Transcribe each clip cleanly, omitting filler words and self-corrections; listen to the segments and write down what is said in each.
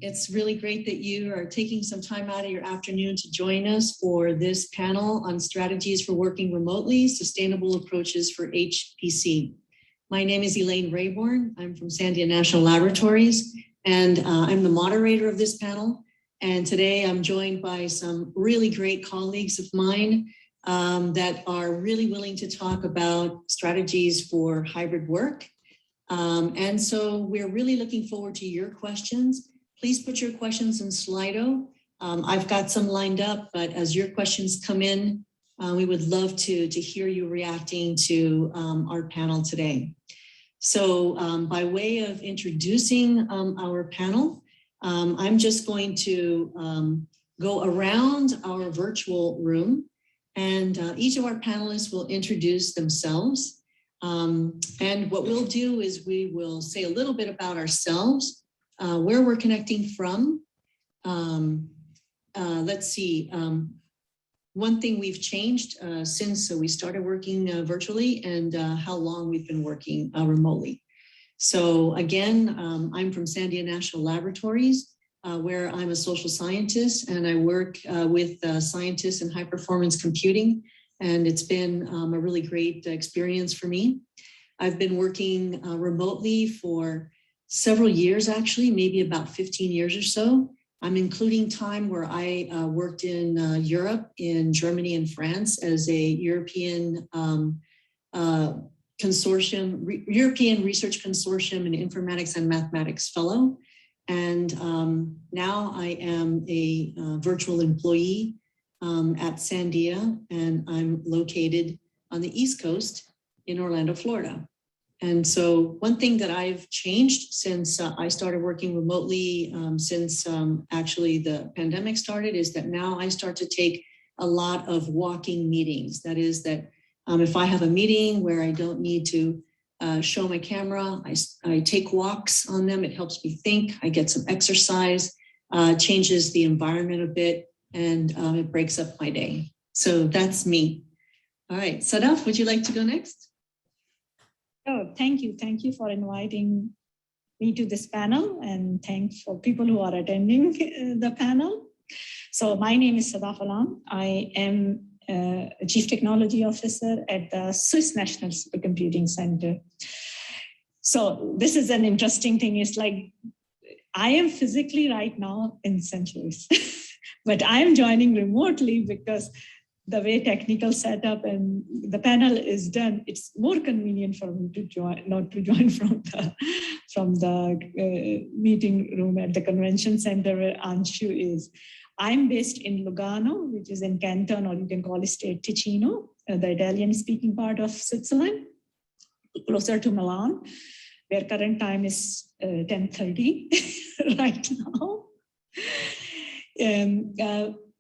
It's really great that you are taking some time out of your afternoon to join us for this panel on strategies for working remotely, sustainable approaches for HPC. My name is Elaine Raybourn. I'm from Sandia National Laboratories, and I'm the moderator of this panel. And today I'm joined by some really great colleagues of mine that are really willing to talk about strategies for hybrid work. And so we're really looking forward to your questions. Please put your questions in Slido. I've got some lined up, but as your questions come in, we would love to hear you reacting to our panel today. So by way of introducing our panel, I'm just going to go around our virtual room, and each of our panelists will introduce themselves. And what we'll do is we will say a little bit about ourselves, where we're connecting from. Let's see, one thing we've changed since we started working virtually, and how long we've been working remotely. So again, I'm from Sandia National Laboratories, where I'm a social scientist, and I work with scientists in high performance computing. And it's been a really great experience for me. I've been working remotely for several years, actually, maybe about 15 years or so. I'm including time where I worked in Europe, in Germany and France as a European consortium, European Research Consortium in Informatics and Mathematics Fellow. And now I am a virtual employee at Sandia, and I'm located on the East Coast in Orlando, Florida. And so one thing that I've changed since I started working remotely, since actually the pandemic started, is that now I start to take a lot of walking meetings. That is that if I have a meeting where I don't need to show my camera, I take walks on them. It helps me think. I get some exercise, changes the environment a bit, and it breaks up my day. So that's me. All right, Sadaf, would you like to go next? Oh, thank you. Thank you for inviting me to this panel, and thanks for people who are attending the panel. So my name is Sadaf Alam. I am a Chief Technology Officer at the Swiss National Supercomputing Center. So this is an interesting thing. It's like I am physically right now in St. Louis, but I am joining remotely because the way technical setup and the panel is done, it's more convenient for me to join, not to join from the meeting room at the convention center where Anshu is. I'm based in Lugano, which is in Canton, or you can call it State Ticino, the Italian-speaking part of Switzerland, closer to Milan, where current time is 10:30 right now.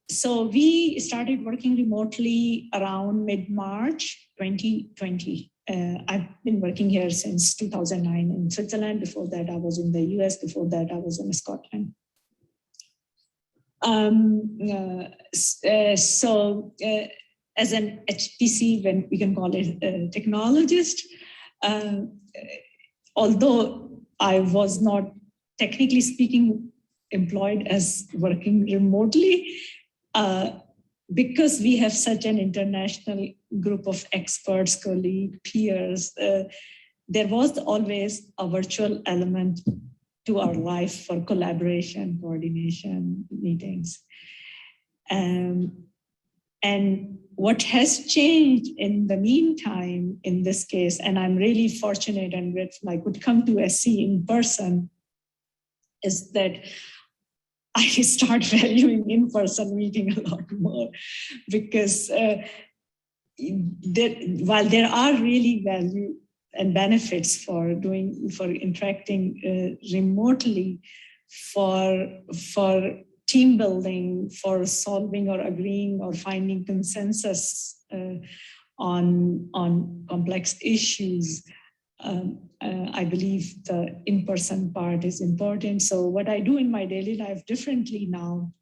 So we started working remotely around mid-March 2020. I've been working here since 2009 in Switzerland. Before that, I was in the US. Before that, I was in Scotland. As an HPC, when we can call it a technologist, although I was not, technically speaking, employed as working remotely, because we have such an international group of experts, colleagues, peers, there was always a virtual element to our life for collaboration, coordination, meetings. And what has changed in the meantime, in this case, and I'm really fortunate and grateful I could come to SC in person, is that I start valuing in-person meeting a lot more, because while there are really value and benefits for interacting remotely, for team building, for solving or agreeing or finding consensus on complex issues, I believe the in-person part is important. So what I do in my daily life differently now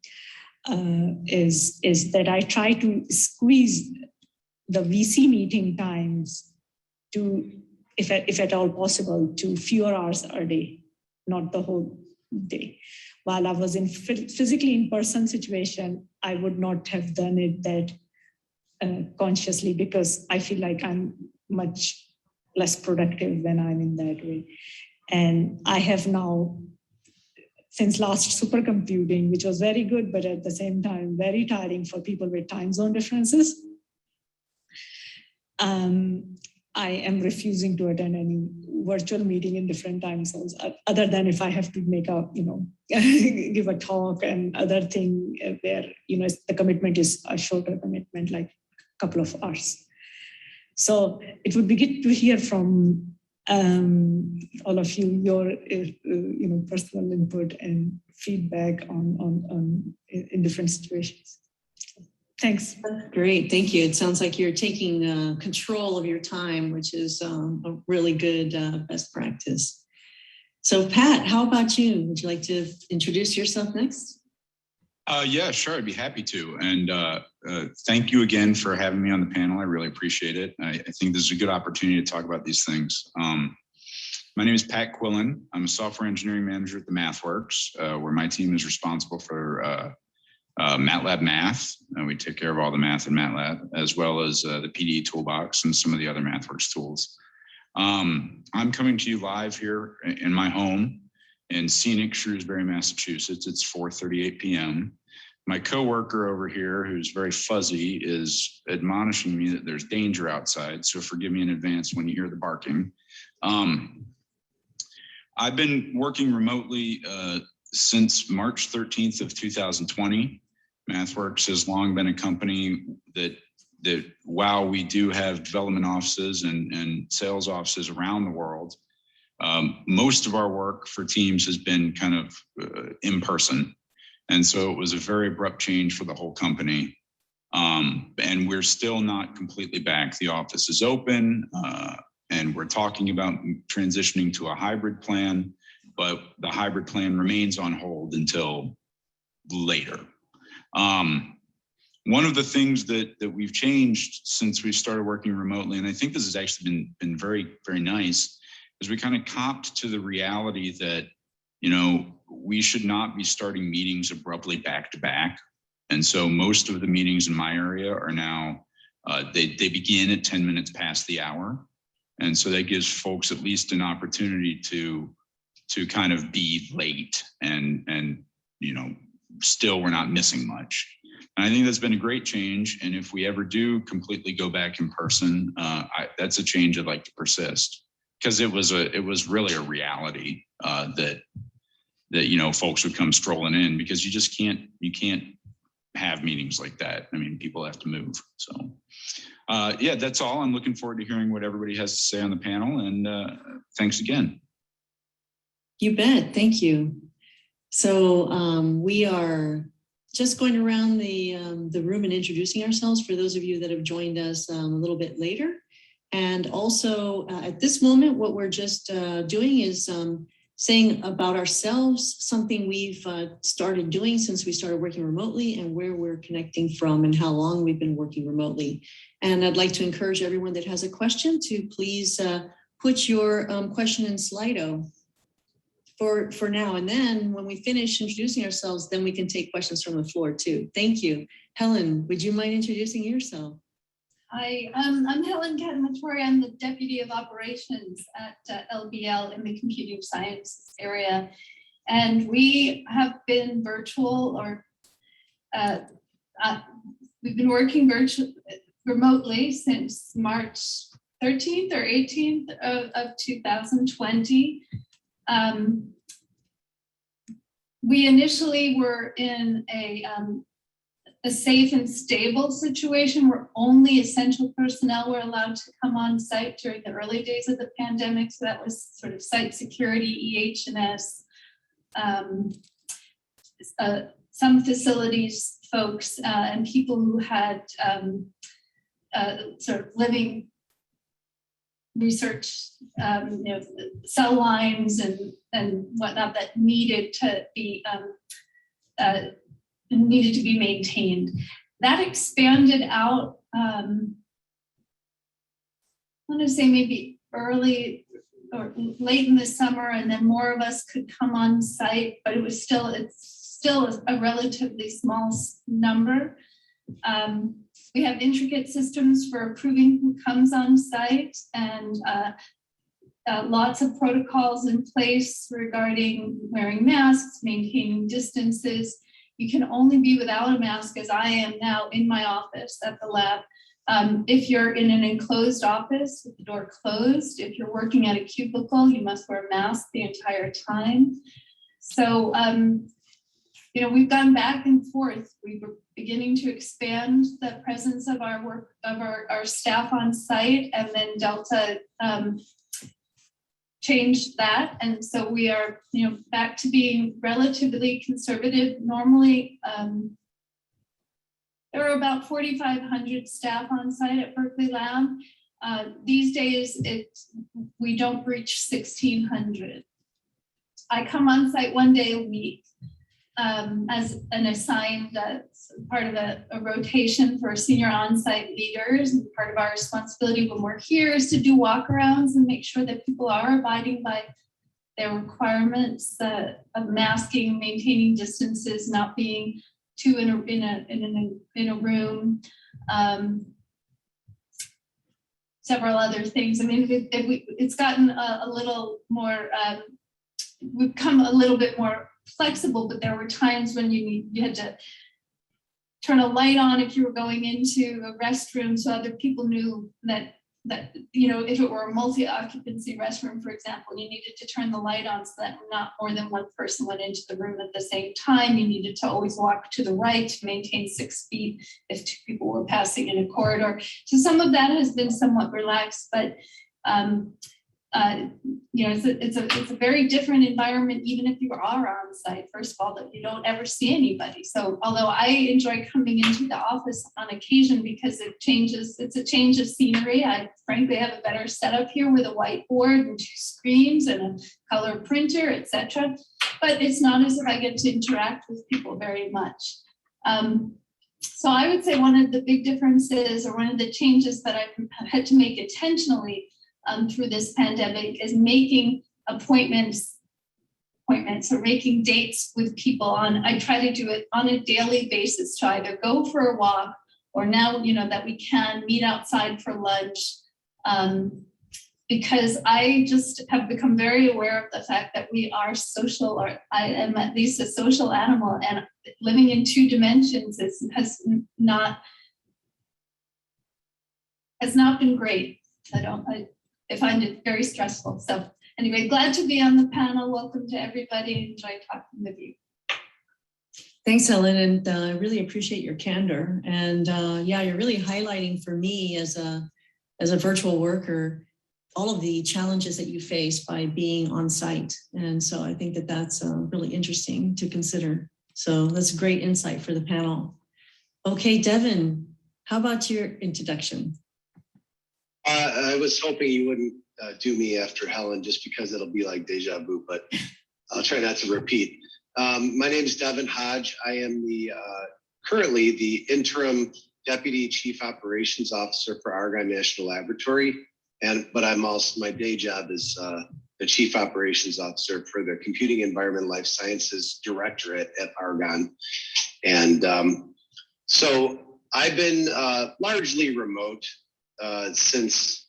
is that I try to squeeze the VC meeting times to, if at all possible, to fewer hours a day, not the whole day. While I was in physically in-person situation, I would not have done it that consciously, because I feel like I'm much less productive when I'm in that way. And I have now, since last supercomputing, which was very good, but at the same time, very tiring for people with time zone differences, I am refusing to attend any virtual meeting in different time zones, other than if I have to make a, give a talk and other thing where, the commitment is a shorter commitment, like a couple of hours. So it would be good to hear from all of you, your personal input and feedback on in different situations. Thanks. Great, thank you. It sounds like you're taking control of your time, which is a really good best practice. So Pat, how about you? Would you like to introduce yourself next? Yeah, sure, I'd be happy to. And thank you again for having me on the panel. I really appreciate it. I think this is a good opportunity to talk about these things. My name is Pat Quillen. I'm a software engineering manager at the MathWorks, where my team is responsible for MATLAB Math. We take care of all the math in MATLAB, as well as the PDE toolbox and some of the other MathWorks tools. I'm coming to you live here in my home in scenic Shrewsbury, Massachusetts. It's 4:38 p.m. My coworker over here, who's very fuzzy, is admonishing me that there's danger outside. So forgive me in advance when you hear the barking. I've been working remotely since March 13th of 2020. MathWorks has long been a company that while we do have development offices and sales offices around the world, most of our work for teams has been kind of in person. And so it was a very abrupt change for the whole company. And we're still not completely back. The office is open, and we're talking about transitioning to a hybrid plan, but the hybrid plan remains on hold until later. One of the things that we've changed since we started working remotely, and I think this has actually been very, very nice, is we kind of copped to the reality that, we should not be starting meetings abruptly back to back. And so most of the meetings in my area are now, they begin at 10 minutes past the hour. And so that gives folks at least an opportunity to kind of be late and still we're not missing much. And I think that's been a great change. And if we ever do completely go back in person, that's a change I'd like to persist, because it was really a reality that folks would come strolling in, because you can't have meetings like that. I mean, people have to move. So yeah, that's all. I'm looking forward to hearing what everybody has to say on the panel, and thanks again. You bet, thank you. So we are just going around the room and introducing ourselves for those of you that have joined us a little bit later. And also at this moment, what we're just doing is saying about ourselves, something we've started doing since we started working remotely, and where we're connecting from and how long we've been working remotely. And I'd like to encourage everyone that has a question to please put your question in Slido for now. And then when we finish introducing ourselves, then we can take questions from the floor too. Thank you. Helen, would you mind introducing yourself? Hi, I'm Helen Catamatori. I'm the Deputy of Operations at LBL in the Computing Sciences area. And we have been virtual, or we've been working remotely since March 13th or 18th of 2020. We initially were in a safe and stable situation where only essential personnel were allowed to come on site during the early days of the pandemic. So that was sort of site security, EH&S, some facilities folks, and people who had sort of living research, cell lines and whatnot that needed to be maintained. That expanded out, I want to say maybe early or late in the summer, and then more of us could come on site, but it's still a relatively small number. We have intricate systems for approving who comes on site, and lots of protocols in place regarding wearing masks, maintaining distances. You can only be without a mask, as I am now in my office at the lab, if you're in an enclosed office with the door closed. If you're working at a cubicle, you must wear a mask the entire time. So, we've gone back and forth. We were beginning to expand the presence of our staff on site, and then Delta changed that. And so we are, back to being relatively conservative. Normally, there are about 4,500 staff on site at Berkeley Lab. These days, we don't reach 1,600. I come on site one day a week as an assigned part of a rotation for senior on-site leaders. And part of our responsibility when we're here is to do walkarounds and make sure that people are abiding by their requirements of masking, maintaining distances, not being two in a room. Several other things. I mean, it's gotten a little more. We've come a little bit more flexible, but there were times when you had to turn a light on if you were going into a restroom, so other people knew that if it were a multi-occupancy restroom, for example, you needed to turn the light on so that not more than one person went into the room at the same time. You needed to always walk to the right to maintain 6 feet if 2 people were passing in a corridor. So some of that has been somewhat relaxed, but it's a very different environment, even if you are on site. First of all, that you don't ever see anybody. So although I enjoy coming into the office on occasion because it's a change of scenery. I frankly have a better setup here with a whiteboard and 2 screens and a color printer, etc. But it's not as if I get to interact with people very much. So I would say one of the big differences, or one of the changes that I've had to make intentionally through this pandemic, is making appointments or making dates with people I try to do it on a daily basis, to either go for a walk, or now, that we can meet outside for lunch, because I just have become very aware of the fact that we are social, or I am at least a social animal, and living in 2 dimensions has not been great. I find it very stressful. So anyway, glad to be on the panel. Welcome to everybody. Enjoy talking with you. Thanks, Ellen, and I really appreciate your candor. And you're really highlighting for me as a virtual worker all of the challenges that you face by being on site. And so I think that's really interesting to consider. So that's a great insight for the panel. Okay, Devin, how about your introduction? I was hoping you wouldn't do me after Helen, just because it'll be like deja vu, but I'll try not to repeat. My name is Devin Hodge. I am currently the interim Deputy Chief Operations Officer for Argonne National Laboratory, but I'm also, my day job is the Chief Operations Officer for the Computing Environment Life Sciences Directorate at Argonne. And so I've been largely remote since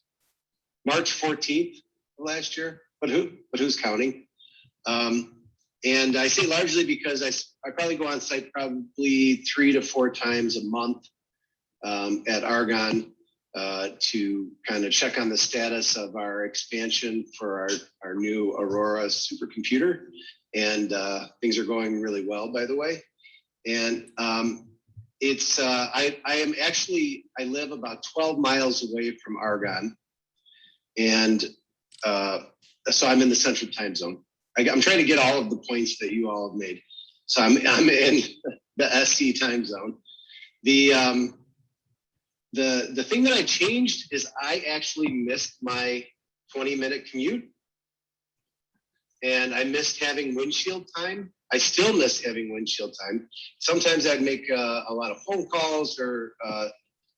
March 14th of last year, but who's counting? And I say largely because I probably go on site probably 3 to 4 times a month at Argonne to kind of check on the status of our expansion for our new Aurora supercomputer. And things are going really well, by the way. And I live about 12 miles away from Argonne. And so I'm in the central time zone. I'm trying to get all of the points that you all have made. So I'm in the SC time zone. The thing that I changed is I actually missed my 20-minute commute. And I missed having windshield time. I still miss having windshield time. Sometimes I'd make a lot of phone calls or,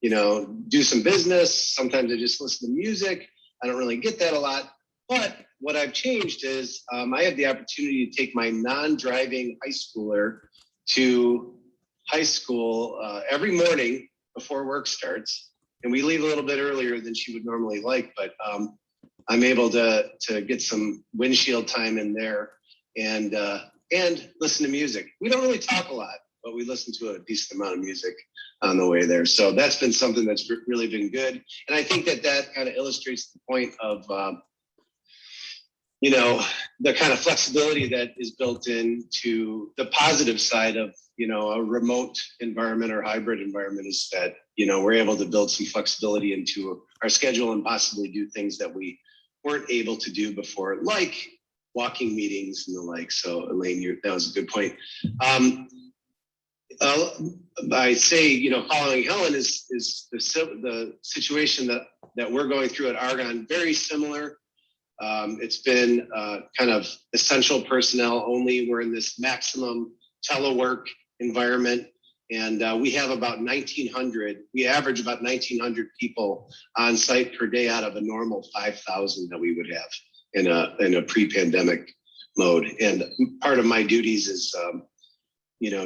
do some business. Sometimes I just listen to music. I don't really get that a lot. But what I've changed is I have the opportunity to take my non-driving high schooler to high school every morning before work starts. And we leave a little bit earlier than she would normally like, but I'm able to get some windshield time in there and listen to music. We don't really talk a lot, but we listen to a decent amount of music on the way there. So that's been something that's really been good. And I think that kind of illustrates the point of, the kind of flexibility that is built into the positive side of, a remote environment or hybrid environment is that, we're able to build some flexibility into our schedule and possibly do things that we weren't able to do before, like walking meetings and the like. So Elaine, that was a good point. I say, following Helen is the situation that we're going through at Argonne, very similar. It's been kind of essential personnel only. We're in this maximum telework environment, and we have about 1,900. We average about 1,900 people on site per day out of a normal 5,000 that we would have in a pre-pandemic mode. And part of my duties is,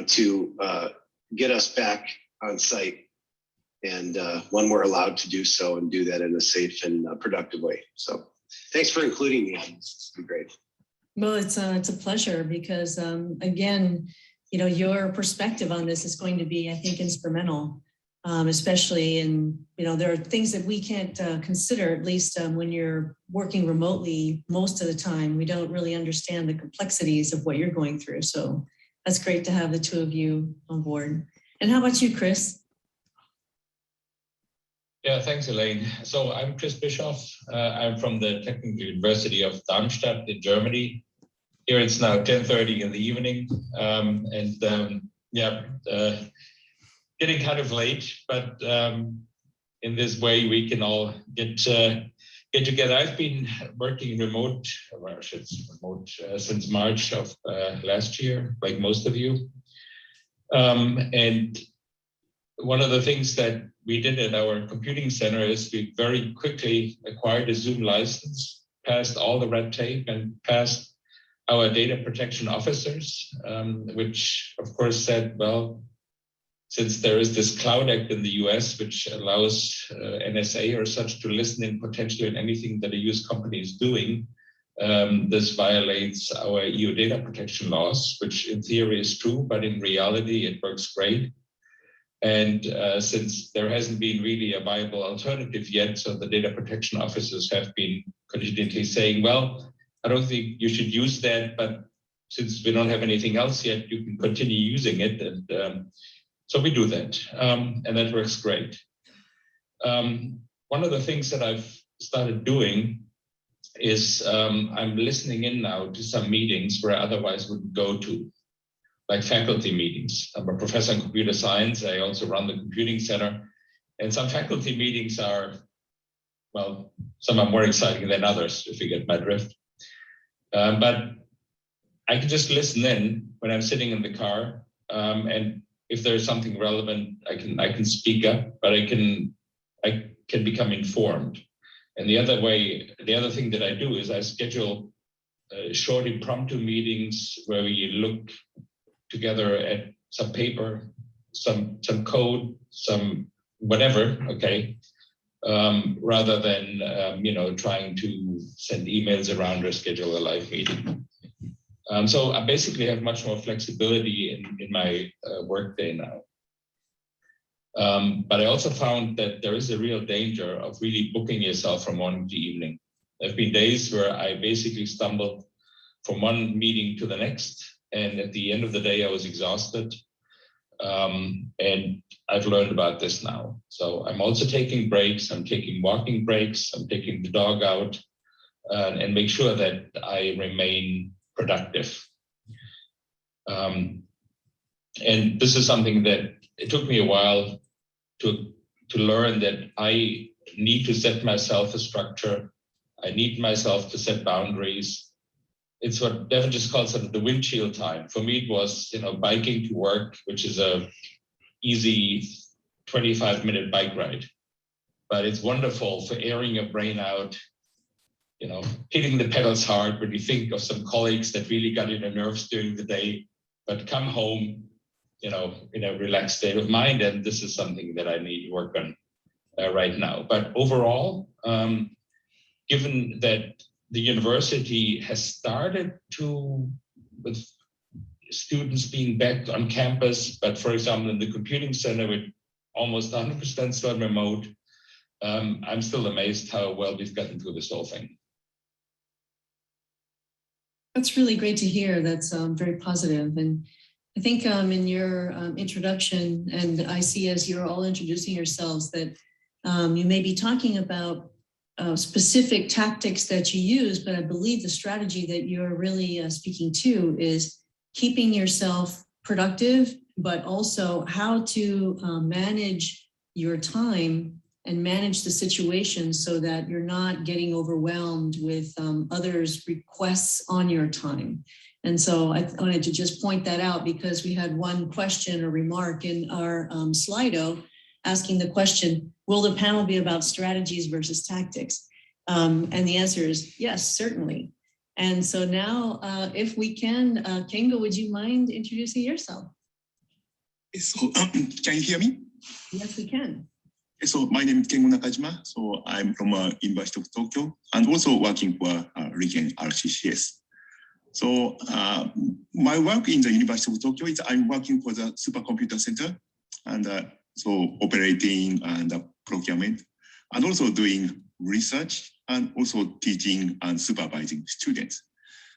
to get us back on site, and when we're allowed to do so, and do that in a safe and productive way. So thanks for including me. It's been great. Well, it's a pleasure because, again, your perspective on this is going to be, I think, instrumental, especially in, there are things that we can't consider, at least when you're working remotely most of the time. We don't really understand the complexities of what you're going through. So that's great to have the two of you on board. And how about you, Chris? Yeah, thanks, Elaine. So I'm Chris Bishoff. I'm from the Technical University of Darmstadt in Germany. Here it's now 10:30 in the evening, getting kind of late, but in this way we can all get together. I've been working remote since March of last year, like most of you. And one of the things that we did at our computing center is we very quickly acquired a Zoom license, passed all the red tape, and passed our data protection officers, which of course said, well, since there is this Cloud Act in the US, which allows NSA or such to listen in potentially in anything that a US company is doing, this violates our EU data protection laws, which in theory is true, but in reality it works great. And since there hasn't been really a viable alternative yet, so the data protection officers have been continually saying, well, I don't think you should use that, but since we don't have anything else yet, you can continue using it. And so we do that, and that works great. One of the things that I've started doing is I'm listening in now to some meetings where I otherwise wouldn't go to, like faculty meetings. I'm a professor in computer science. I also run the computing center. And some faculty meetings are, well, some are more exciting than others, if you get my drift. But I can just listen in when I'm sitting in the car. And if there's something relevant, I can speak up, but I can become informed. And the other thing that I do is I schedule short impromptu meetings where we look together at some paper, some code, some whatever, okay, rather than trying to send emails around or schedule a live meeting. So I basically have much more flexibility in my workday now. But I also found that there is a real danger of really booking yourself from morning to evening. There have been days where I basically stumbled from one meeting to the next, and at the end of the day, I was exhausted. And I've learned about this now. So I'm also taking breaks. I'm taking walking breaks. I'm taking the dog out and make sure that I remain productive. And this is something that it took me a while to learn, that I need to set myself a structure. I need myself to set boundaries. It's what Devin just called sort of the windshield time. For me, it was, biking to work, which is a easy 25-minute bike ride. But it's wonderful for airing your brain out, hitting the pedals hard when you think of some colleagues that really got in your nerves during the day, but come home, in a relaxed state of mind. And this is something that I need to work on right now. But overall, given that the university has started with students being back on campus, but for example, in the computing center with almost 100% still remote, I'm still amazed how well we've gotten through this whole thing. That's really great to hear. That's very positive. And I think in your introduction, and I see as you're all introducing yourselves that you may be talking about specific tactics that you use, but I believe the strategy that you're really speaking to is keeping yourself productive, but also how to manage your time and manage the situation so that you're not getting overwhelmed with others' requests on your time. And so I wanted to just point that out because we had one question or remark in our Slido asking the question, will the panel be about strategies versus tactics? And the answer is yes, certainly. And so now if we can, Kengo, would you mind introducing yourself? So, can you hear me? Yes, we can. So my name is Kengo Nakajma. So I'm from University of Tokyo and also working for Region RCCS. So my work in the University of Tokyo is I'm working for the Supercomputer Center and so operating and procurement and also doing research and also teaching and supervising students.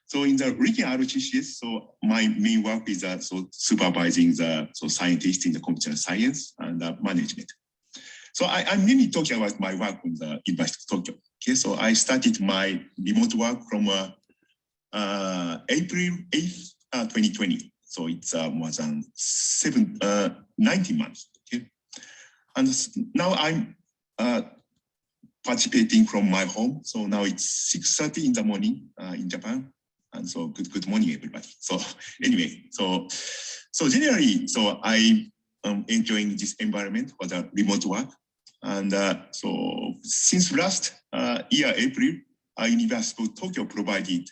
So in the Region RCCS, so my main work is so supervising the scientists in the computer science and management. So I'm mainly talking about my work in the University of Tokyo. Okay, so I started my remote work from April 8th, 2020. So it's more than 90 months. Okay, and now I'm participating from my home. So now it's 6:30 in the morning in Japan. And so good morning, everybody. So anyway, so generally, so I am enjoying this environment for the remote work. And so since last year, April, University of Tokyo provided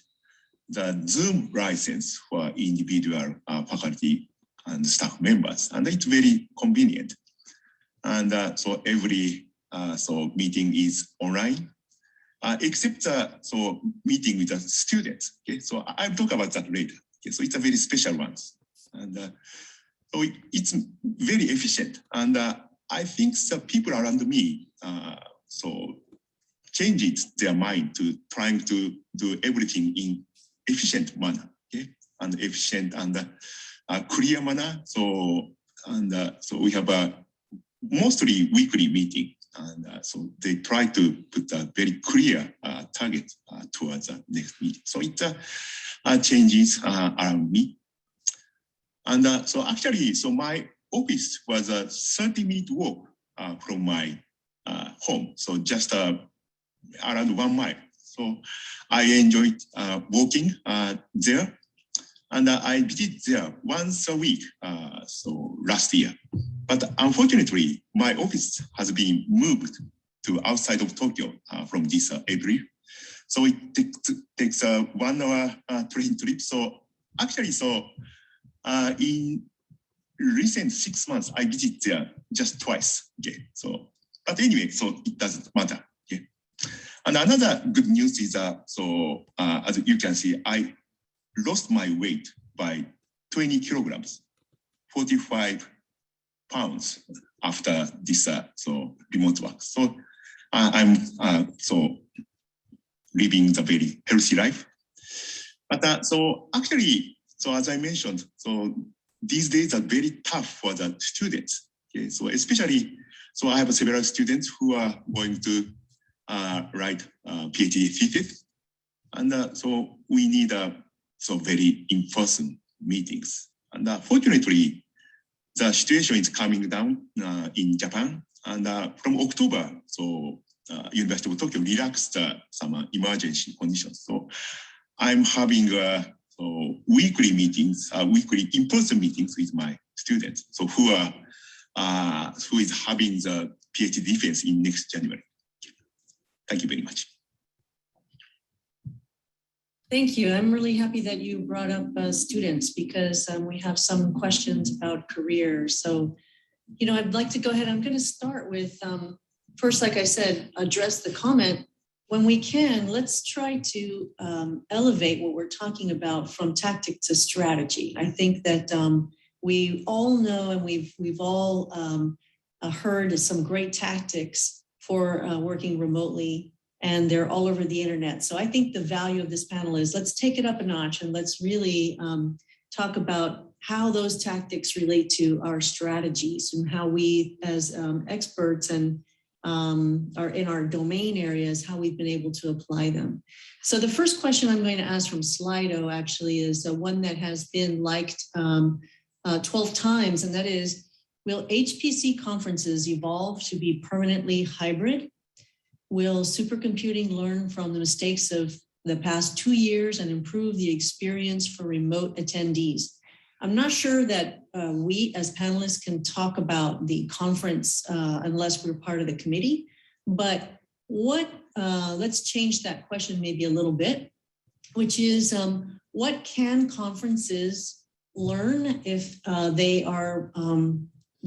the Zoom license for individual faculty and staff members. And it's very convenient. And so every meeting is online, except so meeting with the students. Okay, so I'll talk about that later. Okay, so it's a very special one. And so it's very efficient. And I think the people around me so changed their mind to trying to do everything in efficient manner, okay, and efficient and clear manner. So so we have a mostly weekly meeting, and so they try to put a very clear target towards the next meeting. So it changes around me, and so actually, so my office was a 30-minute walk from my home. So just around 1 mile. So I enjoyed walking there. And I visited there once a week, so last year. But unfortunately, my office has been moved to outside of Tokyo from this April. So it takes a 1 hour train trip. So actually, so in recent 6 months, I visited there just twice. Okay, so but anyway, so it doesn't matter. Okay, and another good news is so as you can see, I lost my weight by 20 kilograms, 45 pounds after this so remote work. So I'm so living the very healthy life. But so actually, so as I mentioned, so these days are very tough for the students. Okay, so especially, so I have several students who are going to write PhD thesis, and so we need so very in-person meetings. And fortunately, the situation is coming down in Japan, and from October, so University of Tokyo relaxed some emergency conditions. So I'm having so weekly meetings, weekly in-person meetings with my students. So who is having the PhD defense in next January. Thank you very much. Thank you. I'm really happy that you brought up students because we have some questions about careers. So, I'd like to go ahead. I'm going to start with first, like I said, address the comment. When we can, let's try to elevate what we're talking about from tactic to strategy. I think that we all know and we've all heard some great tactics for working remotely, and they're all over the internet. So I think the value of this panel is let's take it up a notch and let's really talk about how those tactics relate to our strategies and how we as experts and are in our domain areas, how we've been able to apply them. So the first question I'm going to ask from Slido actually is one that has been liked 12 times, and that is, will HPC conferences evolve to be permanently hybrid? Will supercomputing learn from the mistakes of the past 2 years and improve the experience for remote attendees? I'm not sure that we as panelists can talk about the conference unless we're part of the committee, but let's change that question maybe a little bit, which is what can conferences learn if they are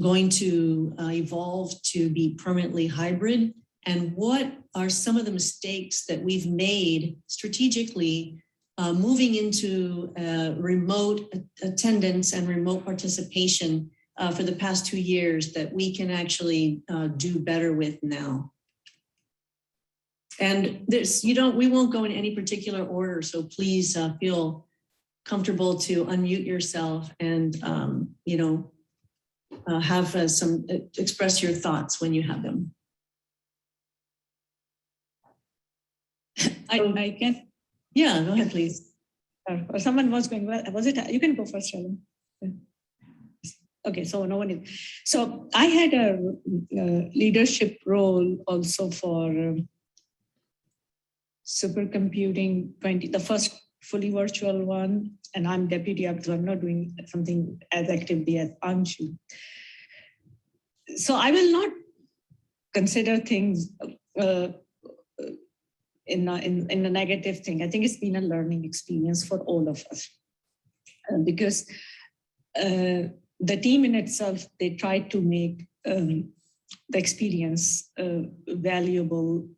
going to evolve to be permanently hybrid? And what are some of the mistakes that we've made strategically moving into remote attendance and remote participation for the past 2 years that we can actually do better with now? And this, we won't go in any particular order, so please feel comfortable to unmute yourself and have express your thoughts when you have them. I can. Yeah, go ahead, please. Or someone was going, well, was it? You can go first, Helen. Okay, so no one is. So I had a leadership role also for supercomputing 20, the first fully virtual one, and I'm deputy up, so I'm not doing something as actively as Anshu. So I will not consider things in a negative thing. I think it's been a learning experience for all of us because the team in itself, they tried to make the experience valuable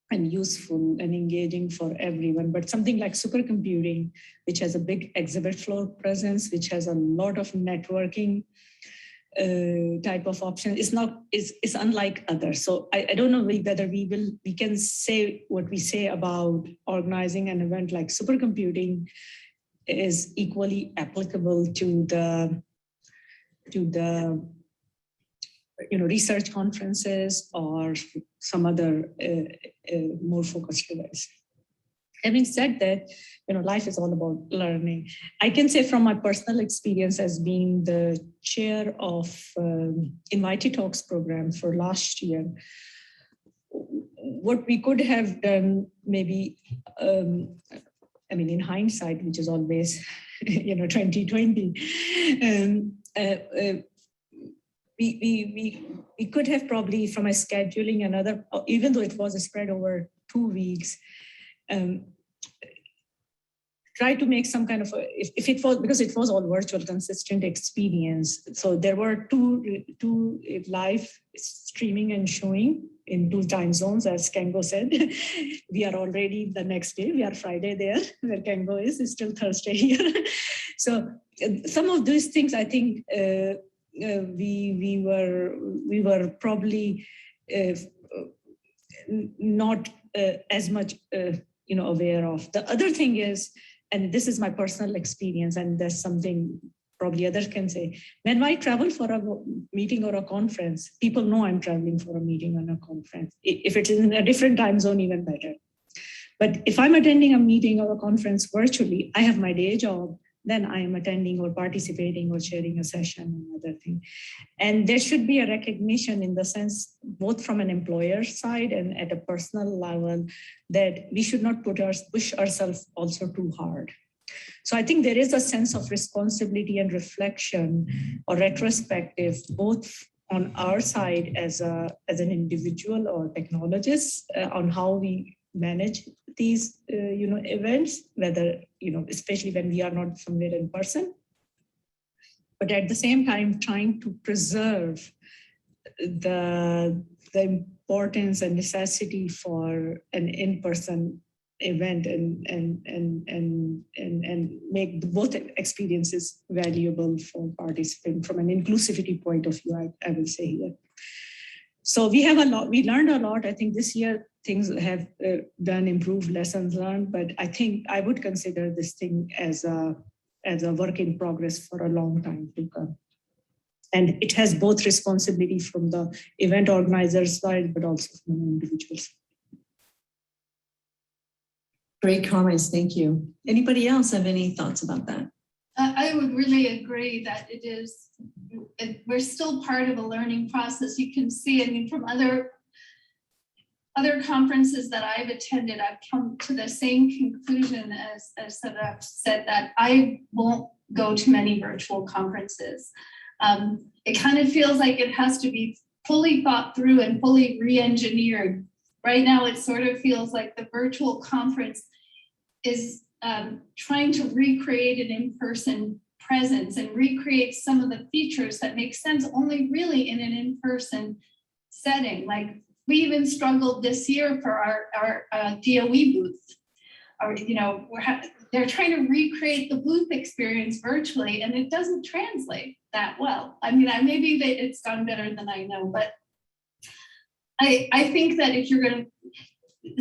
and useful and engaging for everyone. But something like supercomputing, which has a big exhibit floor presence, which has a lot of networking type of option, it's unlike others. So I don't know whether we can say what we say about organizing an event like supercomputing is equally applicable to the research conferences or some other more focused events. Having said that, life is all about learning. I can say from my personal experience as being the chair of Invited Talks program for last year, what we could have done maybe, in hindsight, which is always, 2020, we could have probably from a scheduling another, even though it was spread over 2 weeks, try to make some kind of if it was, because it was all virtual, consistent experience. So there were two live streaming and showing in 2 time zones, as Kengo said. We are already the next day. We are Friday there, where Kengo is. It's still Thursday here. So some of these things, I think we were probably not as much aware of. The other thing is, and this is my personal experience, and there's something probably others can say, when I travel for a meeting or a conference, people know I'm traveling for a meeting or a conference. If it's in a different time zone, even better. But if I'm attending a meeting or a conference virtually, I have my day job, then I am attending or participating or sharing a session and other thing. And there should be a recognition in the sense, both from an employer side and at a personal level, that we should not push ourselves also too hard. So I think there is a sense of responsibility and reflection or retrospective, both on our side as an individual or technologist, on how we manage these, events, whether, especially when we are not somewhere in person. But at the same time, trying to preserve the importance and necessity for an in-person event and make both experiences valuable for participants from an inclusivity point of view, I will say here. So we learned a lot. I think this year things have done improved lessons learned, but I think I would consider this thing as a work in progress for a long time to come. And it has both responsibility from the event organizer's side, but also from individuals. Great comments, thank you. Anybody else have any thoughts about that? I would really agree that we're still part of a learning process. You can see, I mean, from other conferences that I've attended, I've come to the same conclusion as I've said, that I won't go to many virtual conferences. It kind of feels like it has to be fully thought through and fully re-engineered. Right now, it sort of feels like the virtual conference is trying to recreate an in-person presence and recreate some of the features that make sense only really in an in-person setting. Like we even struggled this year for our DOE booth. They're trying to recreate the booth experience virtually, and it doesn't translate that well. I mean, maybe it's gone better than I know, but I think that if you're going to,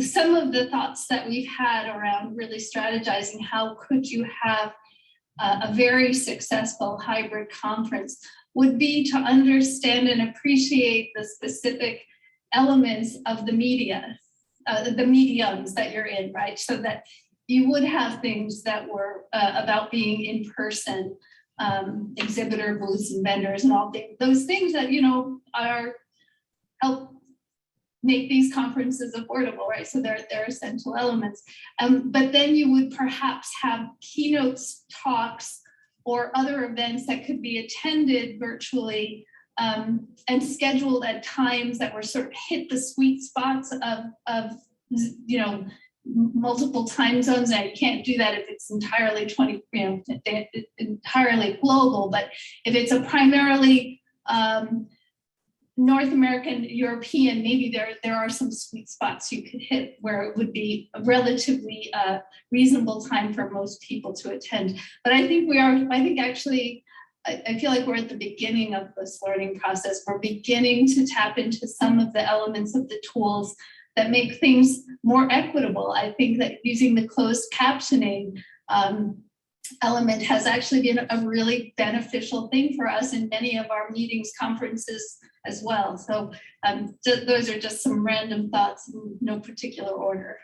some of the thoughts that we've had around really strategizing how could you have a very successful hybrid conference would be to understand and appreciate the specific elements of the media, the mediums that you're in, right? So that you would have things that were about being in person, exhibitor booths and vendors and all those things that, are help make these conferences affordable, right? So they're essential elements. But then you would perhaps have keynotes, talks, or other events that could be attended virtually and scheduled at times that were sort of hit the sweet spots of multiple time zones. Now you can't do that if it's entirely entirely global, but if it's a primarily North American, European, maybe there are some sweet spots you could hit where it would be a relatively reasonable time for most people to attend. But I think I feel like we're at the beginning of this learning process. We're beginning to tap into some of the elements of the tools that make things more equitable. I think that using the closed captioning element has actually been a really beneficial thing for us in many of our meetings, conferences as well. So those are just some random thoughts in no particular order.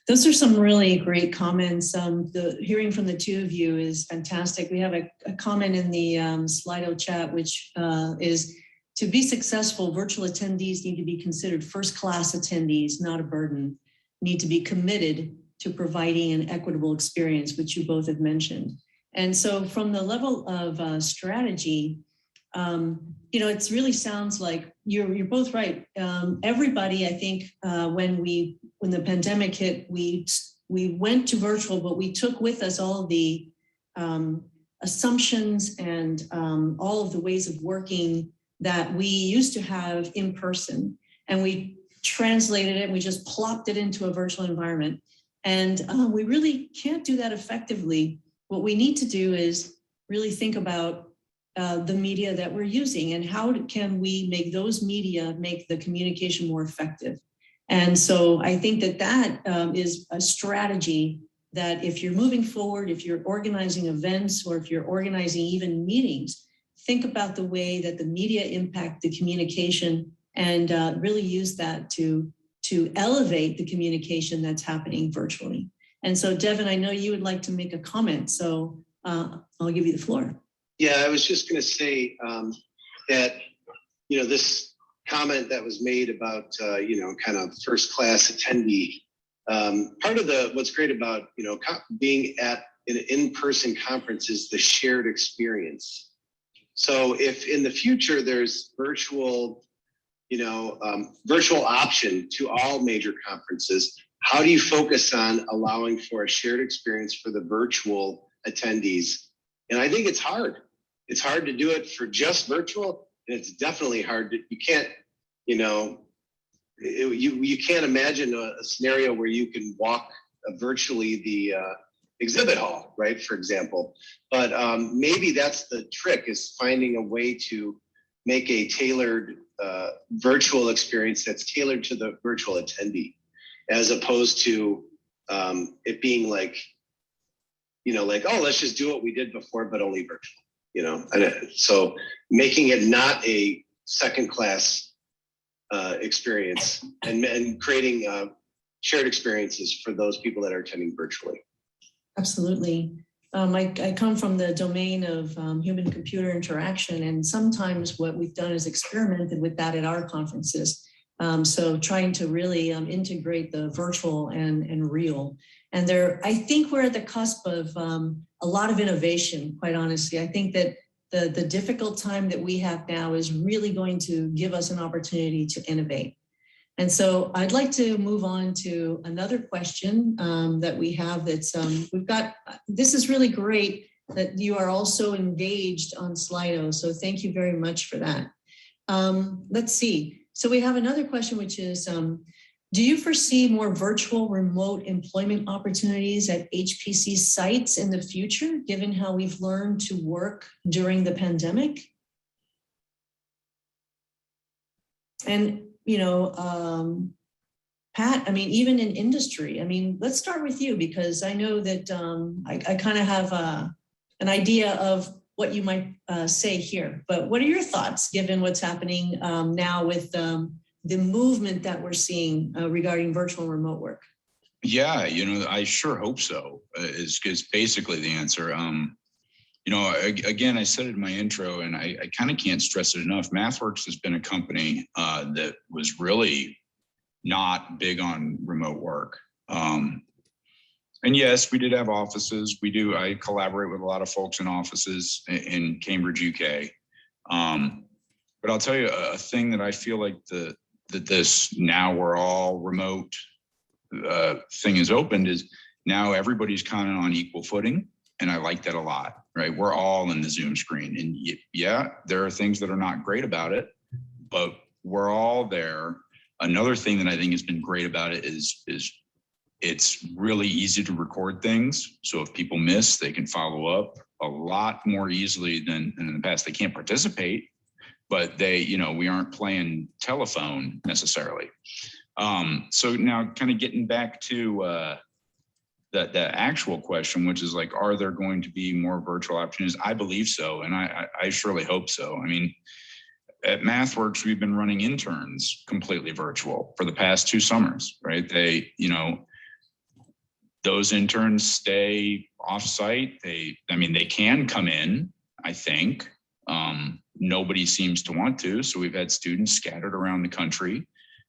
Those are some really great comments. The hearing from the two of you is fantastic. We have a comment in the Slido chat, which is, to be successful, virtual attendees need to be considered first-class attendees, not a burden, need to be committed to providing an equitable experience, which you both have mentioned. And so from the level of strategy, it really sounds like you're both right. Everybody, I think, when the pandemic hit, we went to virtual, but we took with us all of the assumptions and all of the ways of working that we used to have in person, and we translated it and we just plopped it into a virtual environment. And we really can't do that effectively. What we need to do is really think about the media that we're using and how can we make those media make the communication more effective. And so I think that is a strategy that if you're moving forward, if you're organizing events or if you're organizing even meetings, think about the way that the media impact the communication and really use that to elevate the communication that's happening virtually. And so Devin, I know you would like to make a comment, so I'll give you the floor. Yeah, I was just going to say that, this comment that was made about, kind of first-class attendee, part of what's great about, being at an in-person conference is the shared experience. So if in the future there's virtual option to all major conferences, how do you focus on allowing for a shared experience for the virtual attendees? And I think it's hard. It's hard to do it for just virtual, and it's definitely hard to, you can't, you know, you can't imagine a scenario where you can walk virtually the exhibit hall, right, for example. But maybe that's the trick, is finding a way to make a tailored virtual experience that's tailored to the virtual attendee, as opposed to it being like, you know, like, oh, let's just do what we did before, but only virtual, you know? And so making it not a second class experience, and creating shared experiences for those people that are attending virtually. Absolutely. I come from the domain of human-computer interaction, and sometimes what we've done is experimented with that at our conferences. So trying to really integrate the virtual and real. And I think we're at the cusp of a lot of innovation, quite honestly. I think that the difficult time that we have now is really going to give us an opportunity to innovate. And so I'd like to move on to another question that we have that's, this is really great that you are also engaged on Slido. So thank you very much for that. Let's see. So we have another question, which is, do you foresee more virtual remote employment opportunities at HPC sites in the future, given how we've learned to work during the pandemic? And, you know, Pat, I mean, even in industry, I mean, let's start with you, because I know that I kind of have an idea of what you might say here, but what are your thoughts given what's happening now with the movement that we're seeing regarding virtual and remote work? Yeah, you know, I sure hope so, is basically the answer. You know, again, I said it in my intro, and I kind of can't stress it enough. MathWorks has been a company that was really not big on remote work. And yes, we did have offices. I collaborate with a lot of folks in offices in Cambridge, UK. But I'll tell you a thing that I feel like that this now we're all remote thing is opened is now everybody's kind of on equal footing. And I like that a lot, right? We're all in the Zoom screen, and yeah, there are things that are not great about it, but we're all there. Another thing that I think has been great about it is it's really easy to record things. So if people miss, they can follow up a lot more easily than in the past. They can't participate, but we aren't playing telephone necessarily. So now kind of getting back to the actual question, which is like, are there going to be more virtual opportunities? I believe so. And I surely hope so. I mean, at MathWorks, we've been running interns completely virtual for the past 2 summers, right? Those interns stay off-site. They can come in, I think. Nobody seems to want to. So we've had students scattered around the country,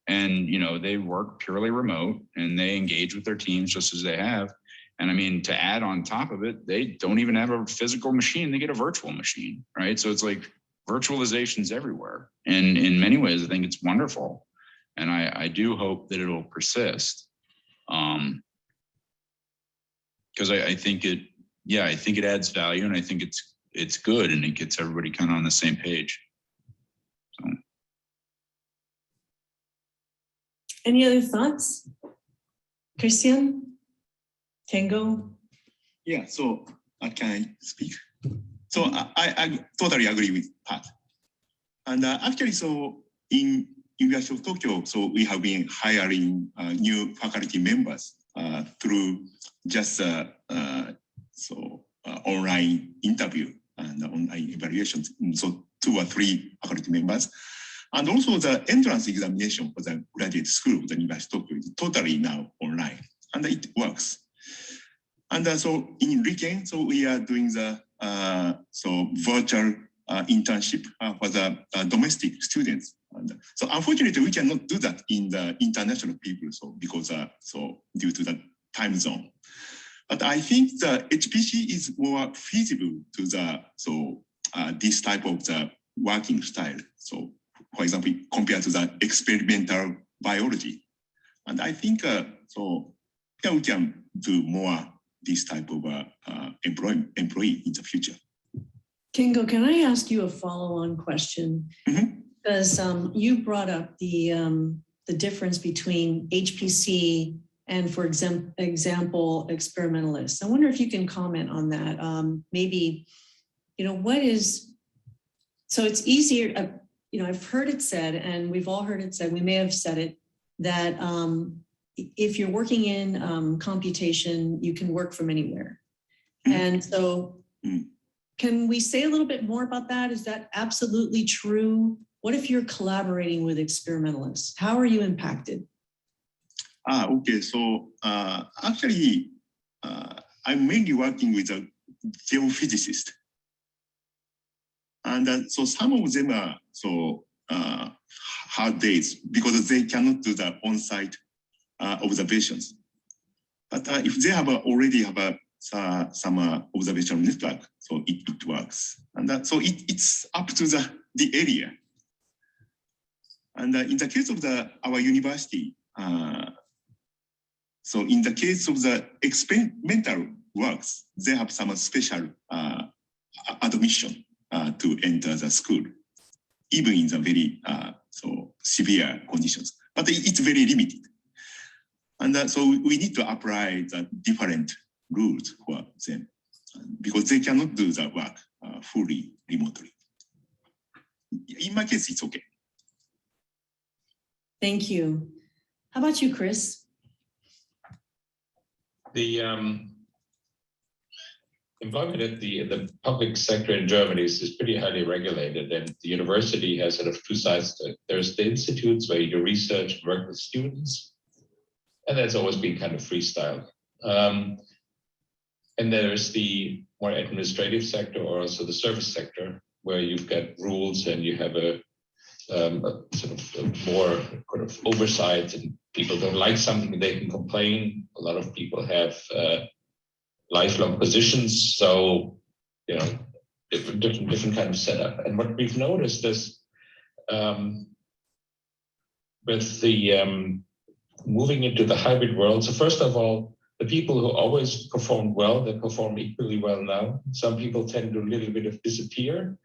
and, they work purely remote, and they engage with their teams just as they have. And I mean, to add on top of it, they don't even have a physical machine. They get a virtual machine, right? So it's like virtualization's everywhere. And in many ways, I think it's wonderful. And I do hope that it'll persist. Because I think it adds value, and I think it's good, and it gets everybody kind of on the same page. So. Any other thoughts? Christian? Tango? Yeah, so can I speak? So I totally agree with Pat. And actually, so in University of Tokyo, so we have been hiring new faculty members through just online interview and online evaluations. So 2 or 3 faculty members. And also the entrance examination for the graduate school of the University of Tokyo is totally now online, and it works. And so in Riken, so we are doing the virtual internship for the domestic students. And so unfortunately, we cannot do that in the international people, so because due to the time zone. But I think the HPC is more feasible to the this type of the working style. So, for example, compared to the experimental biology. And I think so. Yeah, we can do more this type of employee in the future. Kingo, can I ask you a follow-on question? Mhm. Because you brought up the difference between HPC and, for example, experimentalists. I wonder if you can comment on that. Maybe, what is, so it's easier, I've heard it said, and we've all heard it said, we may have said it, that if you're working in computation, you can work from anywhere. And so can we say a little bit more about that? Is that absolutely true? What if you're collaborating with experimentalists? How are you impacted? Okay. So actually, I'm mainly working with a geophysicist. And so some of them are hard days because they cannot do the on-site observations. But if they have already have some observational network, so it works. And so it's up to the area. And in the case of our university, so in the case of the experimental works, they have some special admission to enter the school, even in the very severe conditions. But it's very limited. And so we need to apply the different rules for them because they cannot do the work fully remotely. In my case, it's okay. Thank you. How about you, Chris? The employment at the public sector in Germany is pretty highly regulated, and the university has sort of two sides to it. There's the institutes where you research and work with students, and that's always been kind of freestyle. And there's the more administrative sector, or also the service sector, where you've got rules and you have a sort of more kind of oversight, and people don't like something, they can complain. A lot of people have lifelong positions, so different kind of setup. And what we've noticed is with the moving into the hybrid world. So first of all, the people who always performed well, they perform equally well now. Some people tend to a little bit of disappear.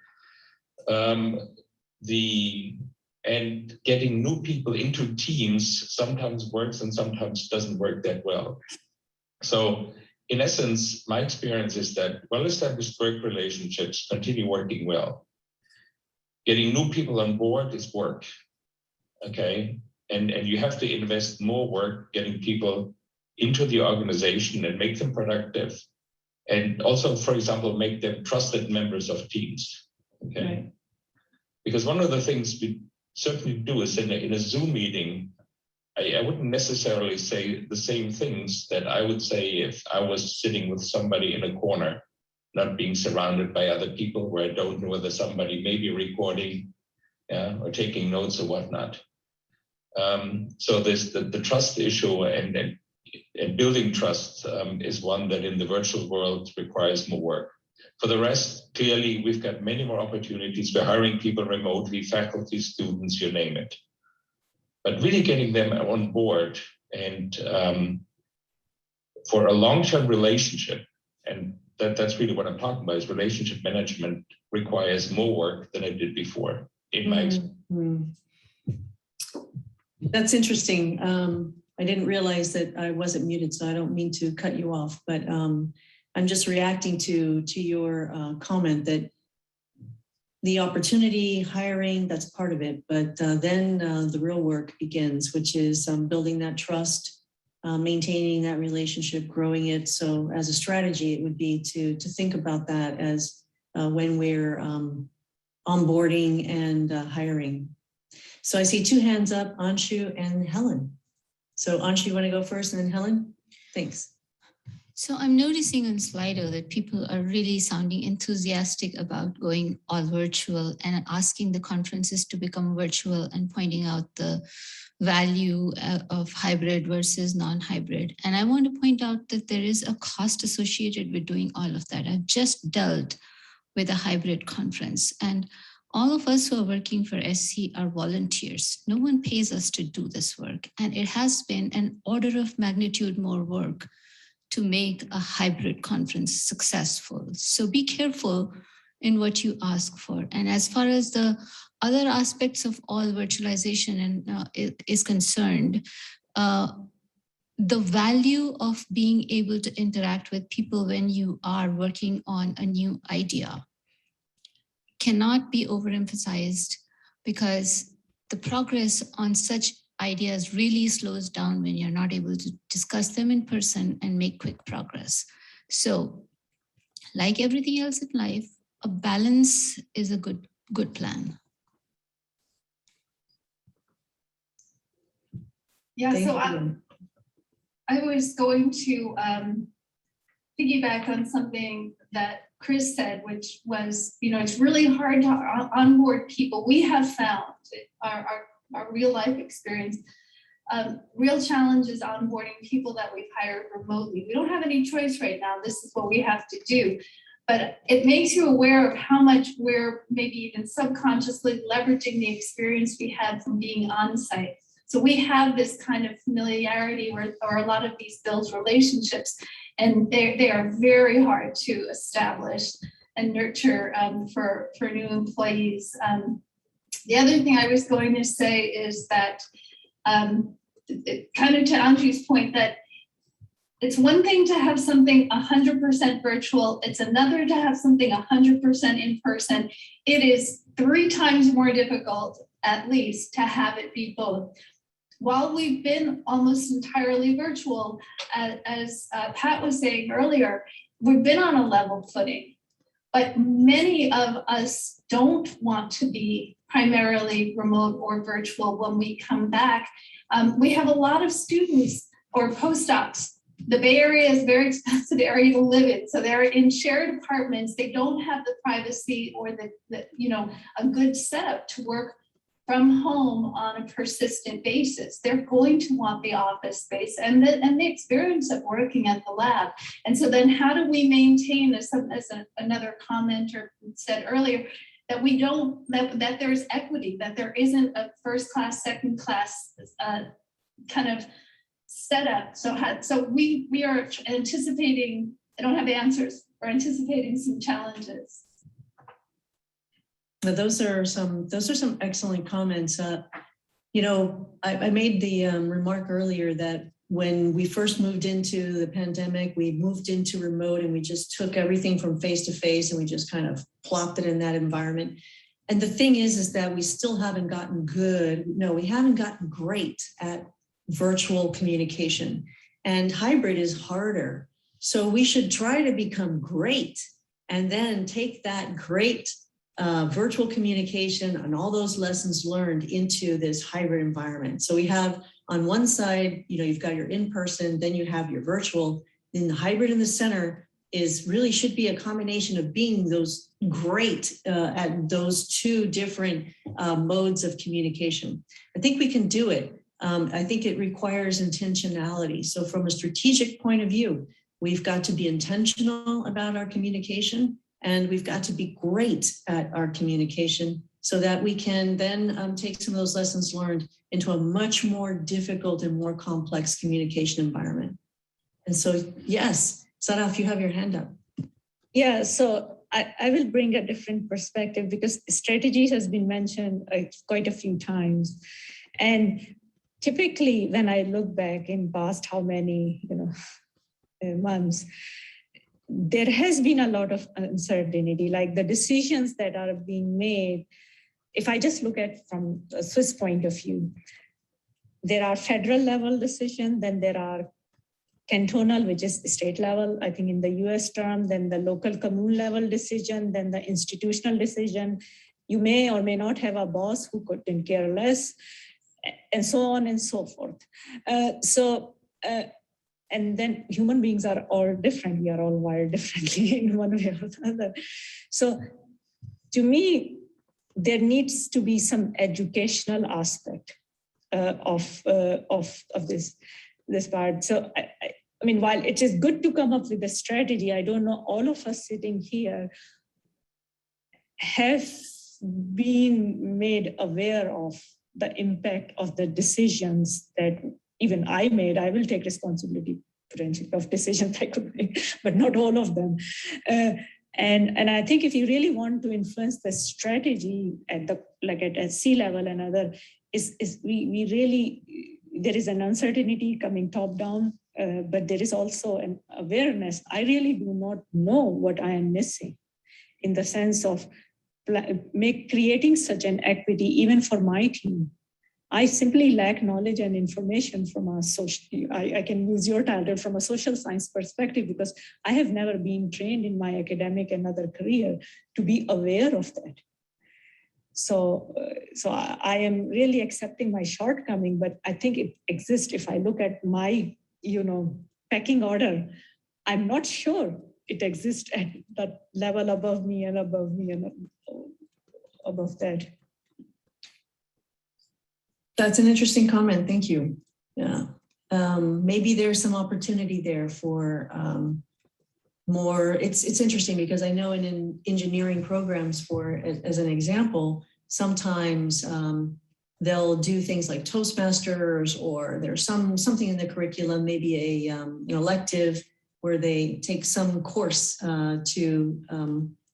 And getting new people into teams sometimes works and sometimes doesn't work that well. So in essence, my experience is that well-established work relationships continue working well. Getting new people on board is work, okay? And you have to invest more work getting people into the organization and make them productive. And also, for example, make them trusted members of teams, okay? Right. Because one of the things we certainly do is in a Zoom meeting, I wouldn't necessarily say the same things that I would say if I was sitting with somebody in a corner, not being surrounded by other people where I don't know whether somebody may be recording or taking notes or whatnot. So there's the trust issue and building trust is one that in the virtual world requires more work. For the rest, clearly, we've got many more opportunities. We're hiring people remotely, faculty, students, you name it. But really getting them on board and for a long-term relationship, and that's really what I'm talking about, is relationship management requires more work than it did before, in my experience. That's interesting. I didn't realize that I wasn't muted, so I don't mean to cut you off, but I'm just reacting to your comment that the opportunity, hiring, that's part of it, but then the real work begins, which is building that trust, maintaining that relationship, growing it. So as a strategy, it would be to think about that as when we're onboarding and hiring. So I see two hands up, Anshu and Helen. So Anshu, you want to go first and then Helen? Thanks. So I'm noticing on Slido that people are really sounding enthusiastic about going all virtual and asking the conferences to become virtual and pointing out the value of hybrid versus non-hybrid. And I want to point out that there is a cost associated with doing all of that. I've just dealt with a hybrid conference, and all of us who are working for SC are volunteers. No one pays us to do this work. And it has been an order of magnitude more work to make a hybrid conference successful. So be careful in what you ask for. And as far as the other aspects of all virtualization is concerned, the value of being able to interact with people when you are working on a new idea cannot be overemphasized, because the progress on such ideas really slows down when you're not able to discuss them in person and make quick progress. So, like everything else in life, a balance is a good plan. Yeah, Thank so you. I was going to piggyback on something that Chris said, which was, it's really hard to onboard people. We have found our real life experience, real challenges onboarding people that we've hired remotely. We don't have any choice right now. This is what we have to do. But it makes you aware of how much we're maybe even subconsciously leveraging the experience we had from being on site. So we have this kind of familiarity or a lot of these built relationships, and they are very hard to establish and nurture for new employees. The other thing I was going to say is that kind of to Andrew's point, that it's one thing to have something 100% virtual. It's another to have something 100% in person. It is 3 times more difficult, at least, to have it be both. While we've been almost entirely virtual, as Pat was saying earlier, we've been on a level footing, but many of us don't want to be primarily remote or virtual when we come back. We have a lot of students or postdocs. The Bay Area is a very expensive area to live in. So they're in shared apartments. They don't have the privacy or a good setup to work from home on a persistent basis. They're going to want the office space and the experience of working at the lab. And so then how do we maintain, as another commenter said earlier, that we don't, that there's equity, that there isn't a first class, second class kind of setup. So we are anticipating, I don't have answers, we're anticipating some challenges. Now, those are some excellent comments. I made the remark earlier that when we first moved into the pandemic, we moved into remote and we just took everything from face to face and we just kind of plopped it in that environment. And the thing is that we still haven't gotten we haven't gotten great at virtual communication, and hybrid is harder. So we should try to become great and then take that great virtual communication and all those lessons learned into this hybrid environment. So we have on one side, you've got your in-person, then you have your virtual. Then the hybrid in the center should be a combination of being those great at those 2 different modes of communication. I think we can do it. I think it requires intentionality. So from a strategic point of view, we've got to be intentional about our communication, and we've got to be great at our communication so that we can then take some of those lessons learned into a much more difficult and more complex communication environment. And so, yes, Sarah, if you have your hand up. Yeah, so I will bring a different perspective, because strategies has been mentioned quite a few times. And typically when I look back in past how many months, there has been a lot of uncertainty, like the decisions that are being made. If I just look at from a Swiss point of view, there are federal level decisions, then there are cantonal, which is state level, I think in the US term, then the local commune level decision, then the institutional decision. You may or may not have a boss who couldn't care less, and so on and so forth. And then human beings are all different. We are all wired differently in one way or another. So to me, there needs to be some educational aspect of this part. So I mean, while it is good to come up with a strategy, I don't know, all of us sitting here have being made aware of the impact of the decisions that even I made. I will take responsibility potentially of decisions I could make, but not all of them. And I think if you really want to influence the strategy at the at C-level and other, we really, there is an uncertainty coming top down, but there is also an awareness. I really do not know what I am missing in the sense of creating such an equity even for my team. I simply lack knowledge and information from a social, I can use your title from a social science perspective, because I have never been trained in my academic and other career to be aware of that. So I am really accepting my shortcoming, but I think it exists. If I look at my, pecking order, I'm not sure it exists at that level above me and above that. That's an interesting comment. Thank you. Yeah. Maybe there's some opportunity there for more. It's interesting because I know in engineering programs, as an example, sometimes they'll do things like Toastmasters, or there's something in the curriculum, maybe a elective where they take some course to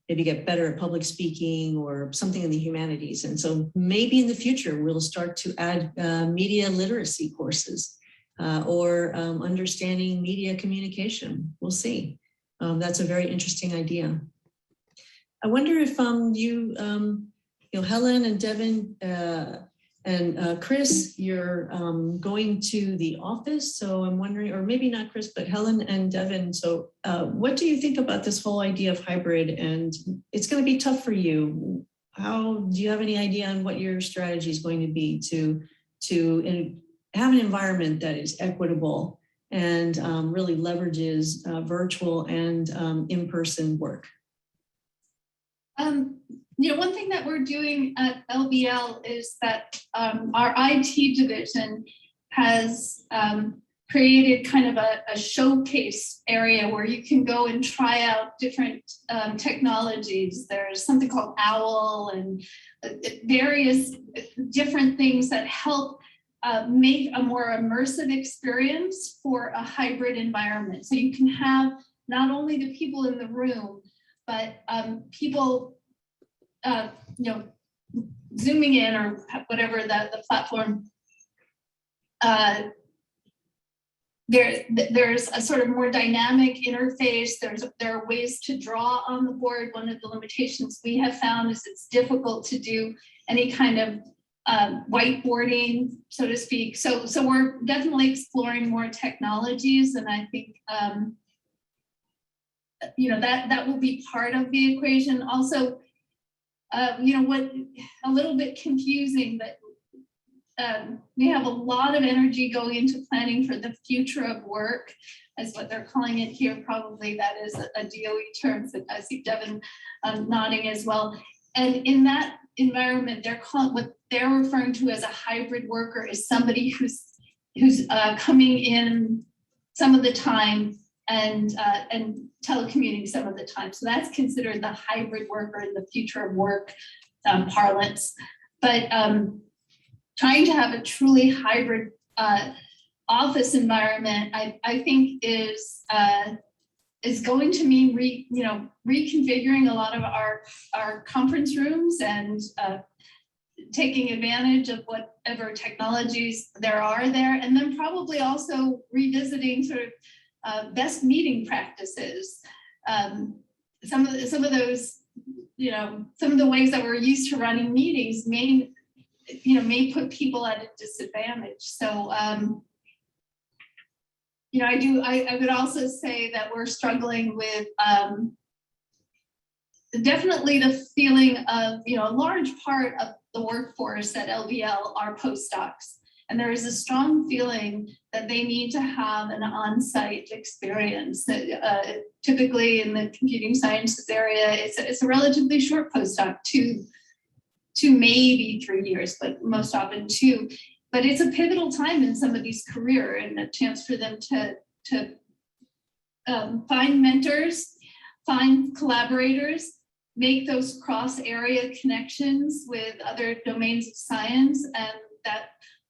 maybe get better at public speaking or something in the humanities. And so maybe in the future, we'll start to add media literacy courses or understanding media communication. We'll see. That's a very interesting idea. I wonder if Helen and Devin and Chris, you're going to the office. So I'm wondering, or maybe not Chris, but Helen and Devin. So what do you think about this whole idea of hybrid? And it's going to be tough for you. Do you have any idea on what your strategy is going to be to have an environment that is equitable and really leverages virtual and in-person work? One thing that we're doing at LBL is that our IT division has created kind of a showcase area where you can go and try out different technologies. There's something called OWL and various different things that help make a more immersive experience for a hybrid environment. So you can have not only the people in the room, but people zooming in or whatever the platform. There's a sort of more dynamic interface. There are ways to draw on the board. One of the limitations we have found is it's difficult to do any kind of whiteboarding, so to speak. So we're definitely exploring more technologies, and I think that will be part of the equation. Also, what a little bit confusing, but we have a lot of energy going into planning for the future of work, as what they're calling it here. Probably that is a DOE term. So I see Devin nodding as well. And in that environment, what they're referring to as a hybrid worker is somebody who's coming in some of the time and telecommuting some of the time. So that's considered the hybrid worker in the future of work parlance. But trying to have a truly hybrid office environment, I think is going to mean reconfiguring a lot of our conference rooms and taking advantage of whatever technologies there are there, and then probably also revisiting sort of best meeting practices. Some of those, some of the ways that we're used to running meetings may put people at a disadvantage. So, I would also say that we're struggling with definitely the feeling of, a large part of the workforce at LBL are postdocs. And there is a strong feeling that they need to have an on-site experience. Typically in the computing sciences area, it's a relatively short postdoc, two maybe 3 years, but most often 2. But it's a pivotal time in somebody's career and a chance for them to find mentors, find collaborators, make those cross area connections with other domains of science, and that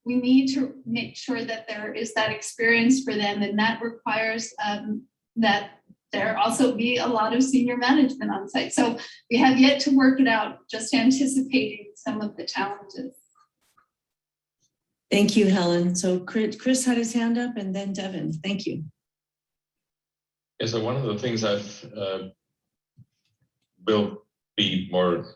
we need to make sure that there is that experience for them. And that requires that there also be a lot of senior management on site. So we have yet to work it out, just anticipating some of the challenges. Thank you, Helen. So Chris had his hand up, and then Devin. Thank you. Yeah, so one of the things I've will be more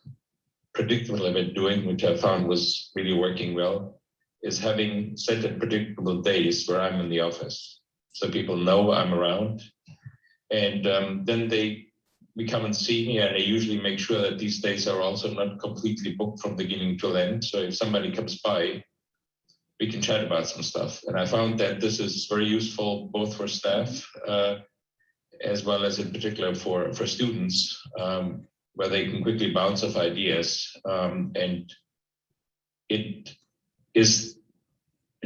predictable about doing, which I found was really working well, is having set and predictable days where I'm in the office. So people know I'm around. And then we come and see me, and I usually make sure that these days are also not completely booked from beginning till end. So if somebody comes by, we can chat about some stuff. And I found that this is very useful both for staff as well as in particular for students, where they can quickly bounce off ideas. And it is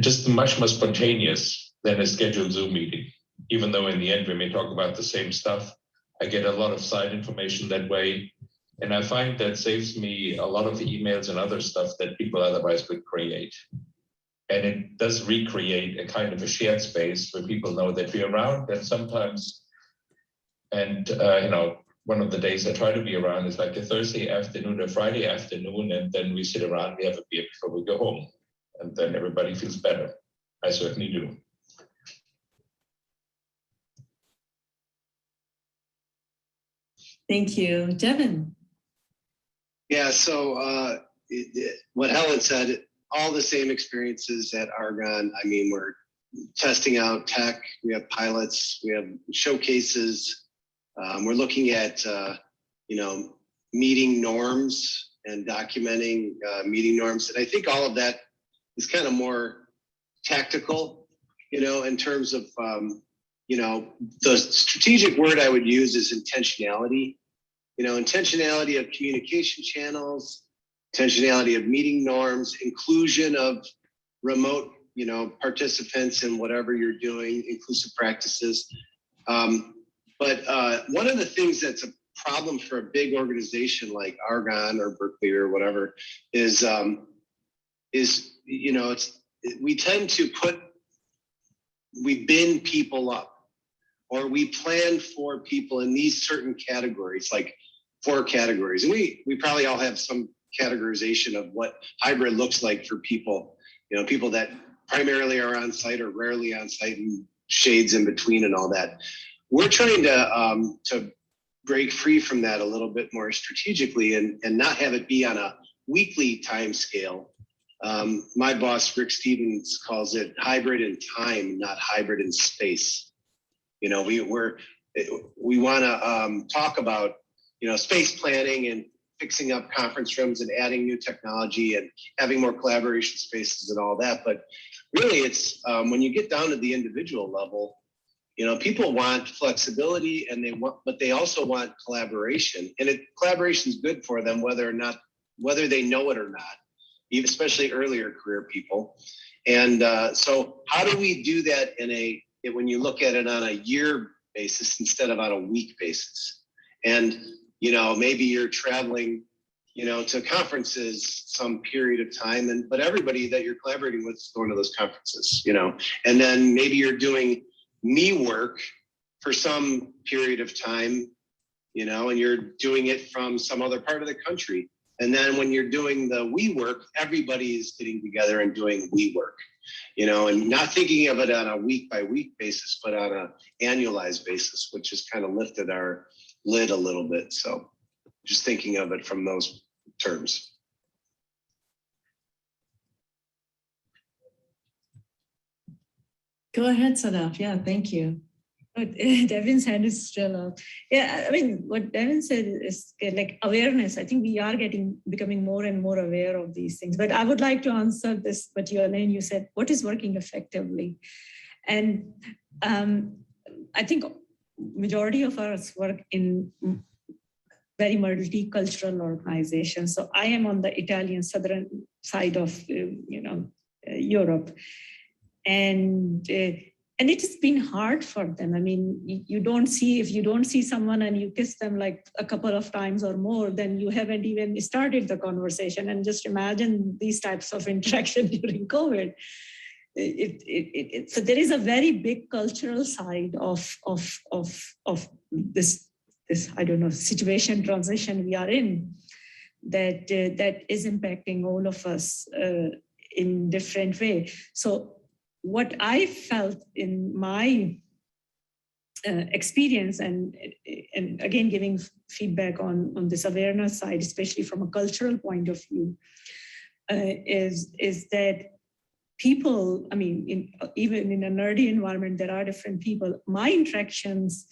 just much more spontaneous than a scheduled Zoom meeting. Even though in the end we may talk about the same stuff, I get a lot of side information that way. And I find that saves me a lot of emails and other stuff that people otherwise would create. And it does recreate a kind of a shared space where people know that we're around. And sometimes, and one of the days I try to be around is like a Thursday afternoon or Friday afternoon, and then we sit around, we have a beer before we go home. And then everybody feels better. I certainly do. Thank you. Devin. Yeah, so what Helen said, all the same experiences at Argonne. I mean, we're testing out tech, we have pilots, we have showcases. We're looking at, meeting norms and documenting meeting norms. And I think all of that is kind of more tactical, in terms of, the strategic word I would use is intentionality. Intentionality of communication channels, intentionality of meeting norms, inclusion of remote, participants in whatever you're doing, inclusive practices. But one of the things that's a problem for a big organization like Argonne or Berkeley or whatever is we tend to we bin people up, or we plan for people in these certain categories, like 4 categories. And we probably all have some categorization of what hybrid looks like for people, people that primarily are on site or rarely on site, and shades in between and all that. We're trying to break free from that a little bit more strategically and not have it be on a weekly time scale. My boss, Rick Stevens, calls it hybrid in time, not hybrid in space. We want to talk about, space planning and fixing up conference rooms and adding new technology and having more collaboration spaces and all that. But really, it's when you get down to the individual level, people want flexibility but they also want collaboration. And collaboration is good for them, whether they know it or not, even especially earlier career people. And so how do we do that when you look at it on a year basis instead of on a week basis? And, maybe you're traveling, to conferences some period of time, but everybody that you're collaborating with is going to those conferences, and then maybe you're doing me work for some period of time, and you're doing it from some other part of the country. And then when you're doing the we work, everybody is getting together and doing we work, and not thinking of it on a week by week basis, but on an annualized basis, which has kind of lifted our lid a little bit. So just thinking of it from those terms. Go ahead, Sadaf. Yeah, thank you. Devin's hand is still up. Yeah, I mean, what Devin said is like awareness. I think we are becoming more and more aware of these things. But I would like to answer this, but Elaine, you said, what is working effectively? And I think majority of us work in very multicultural organizations. So I am on the Italian southern side of, Europe. And and it has been hard for them. I mean, if you don't see someone and you kiss them like a couple of times or more, then you haven't even started the conversation. And just imagine these types of interaction during COVID. So there is a very big cultural side of this I don't know, situation transition we are in that is impacting all of us in different way. So what I felt in my experience, and again giving feedback on this awareness side, especially from a cultural point of view, is that people, I mean, even in a nerdy environment, there are different people. My interactions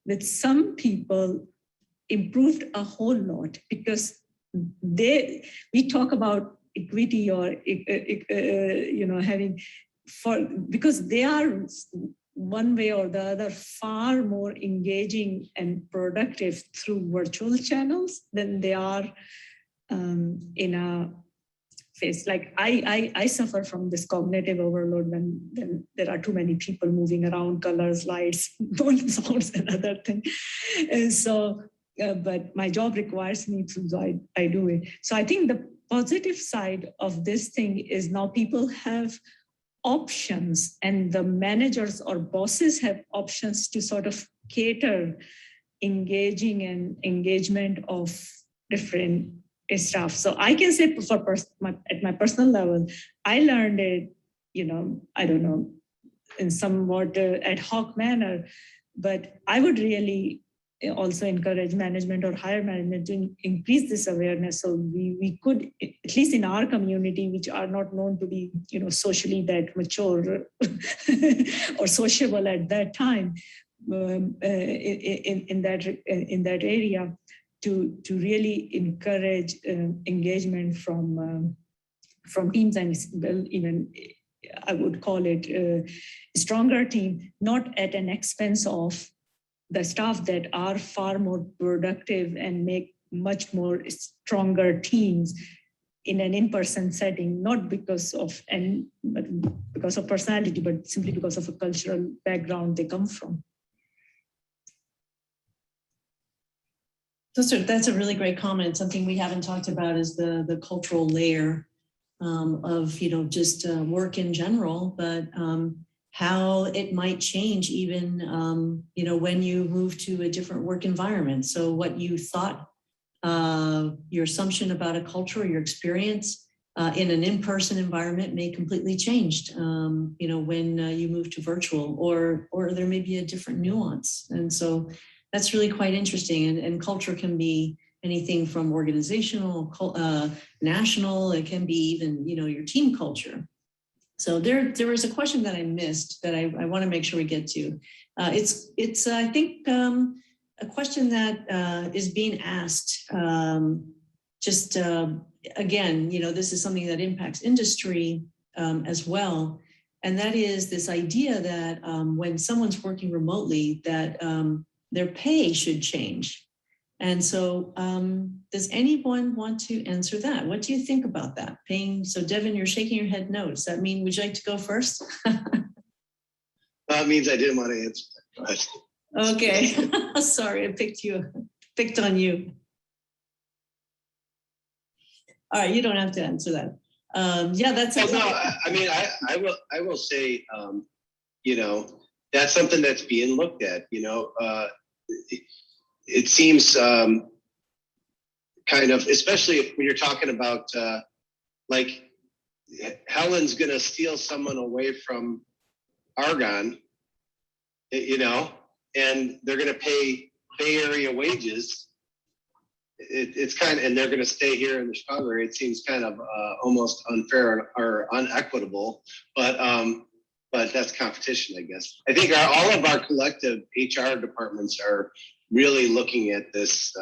with some people improved a whole lot because we talk about equity or because they are one way or the other far more engaging and productive through virtual channels than they are in a face. Like I suffer from this cognitive overload when there are too many people moving around, colors, lights, sounds, and other things. And so, but my job requires me to, so I do it. So I think the positive side of this thing is now people have options, and the managers or bosses have options to sort of cater engaging and engagement of different staff. So I can say at my personal level, I learned it, I don't know, in somewhat ad hoc manner, but I would really also encourage management or higher management to increase this awareness. So we could, at least in our community, which are not known to be, socially that mature or sociable at that time, in that area, to really encourage engagement from teams, and even I would call it a stronger team, not at an expense of the staff that are far more productive and make much more stronger teams in an in-person setting, not because of personality, but simply because of a cultural background they come from. That's a really great comment. Something we haven't talked about is the cultural layer of just work in general, but how it might change even when you move to a different work environment. So what you thought, your assumption about a culture or your experience in an in-person environment may completely changed when you move to virtual, or there may be a different nuance. And so that's really quite interesting. And culture can be anything from organizational, national, it can be even, your team culture. So there was a question that I missed that I want to make sure we get to. It's I think a question that is being asked. Again, this is something that impacts industry as well, and that is this idea that when someone's working remotely, that their pay should change. And so does anyone want to answer that? What do you think about that? Paying, so Devin, you're shaking your head no. Does that mean, would you like to go first? That means I didn't want to answer that question. Okay, sorry, I picked on you. All right, you don't have to answer that. Yeah, that's. Well, no, I mean, I will say, that's something that's being looked at. It seems kind of, especially when you're talking about like Helen's going to steal someone away from Argonne, and they're going to pay Bay Area wages. It's kind of, and they're going to stay here in the Chicago area. It seems kind of almost unfair or unequitable, but that's competition, I guess. I think all of our collective HR departments are really looking at this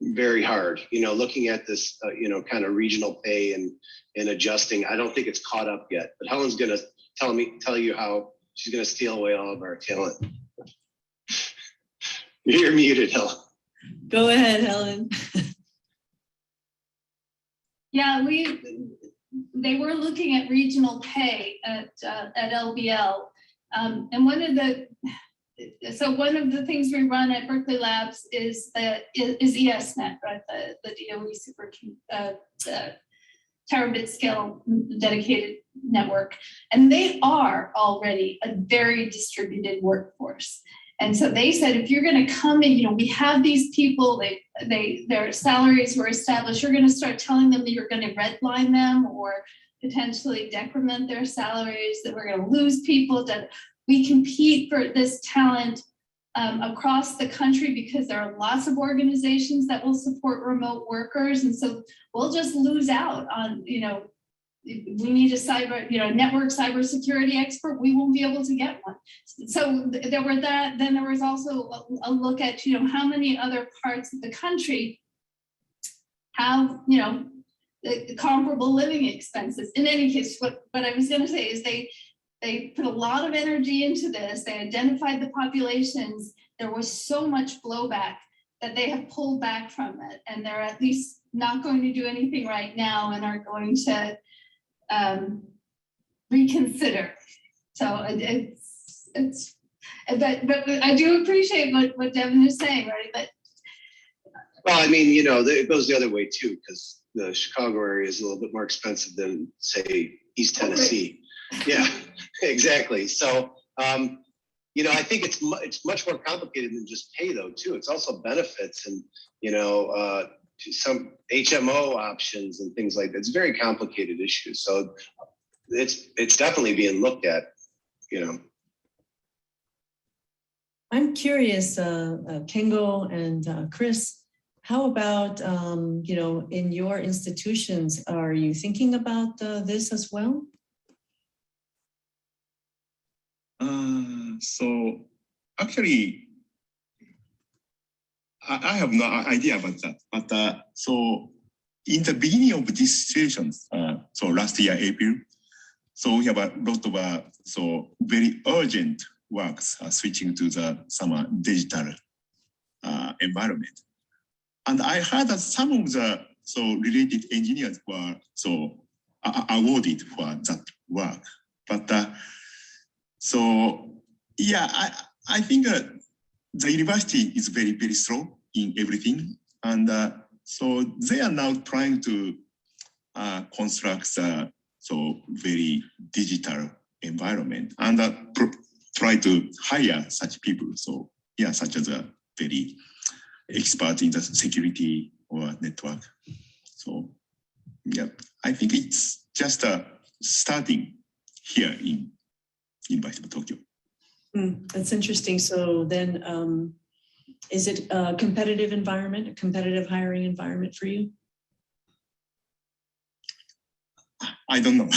very hard, looking at this, kind of regional pay and adjusting. I don't think it's caught up yet, but Helen's going to tell you how she's going to steal away all of our talent. You're muted, Helen. Go ahead, Helen. Yeah, they were looking at regional pay at LBL, And one of the things we run at Berkeley Labs is ESNet, right? The DOE super terabit scale dedicated network. And they are already a very distributed workforce. And so they said, if you're going to come in, we have these people, their salaries were established. You're going to start telling them that you're going to redline them or potentially decrement their salaries, that we're going to lose people, that we compete for this talent across the country because there are lots of organizations that will support remote workers. And so we'll just lose out on, we need a network cybersecurity expert, we won't be able to get one. So there were that, then there was also a look at, how many other parts of the country have, the comparable living expenses. In any case, what I was gonna say is they put a lot of energy into this. They identified the populations. There was so much blowback that they have pulled back from it. And they're at least not going to do anything right now and are going to reconsider. So but I do appreciate what Devin is saying, right? But well, I mean, it goes the other way too, because the Chicago area is a little bit more expensive than, say, East Tennessee. Yeah, exactly. So, I think it's much more complicated than just pay, though, too. It's also benefits and, some HMO options and things like that. It's a very complicated issue. So it's definitely being looked at, I'm curious, Kengo and Chris, how about, in your institutions, are you thinking about this as well? So actually, I have no idea about that. But so in the beginning of this situation, so last year, April, so we have a lot of very urgent works switching to some digital environment. And I heard that some of the related engineers were awarded for that work. But I think the university is very, very slow in everything. And so they are now trying to construct a very digital environment and try to hire such people. So such as a very expert in the security or network. So I think it's just starting here in University of Tokyo. That's interesting. So then, is it a competitive environment, a competitive hiring environment for you? I don't know.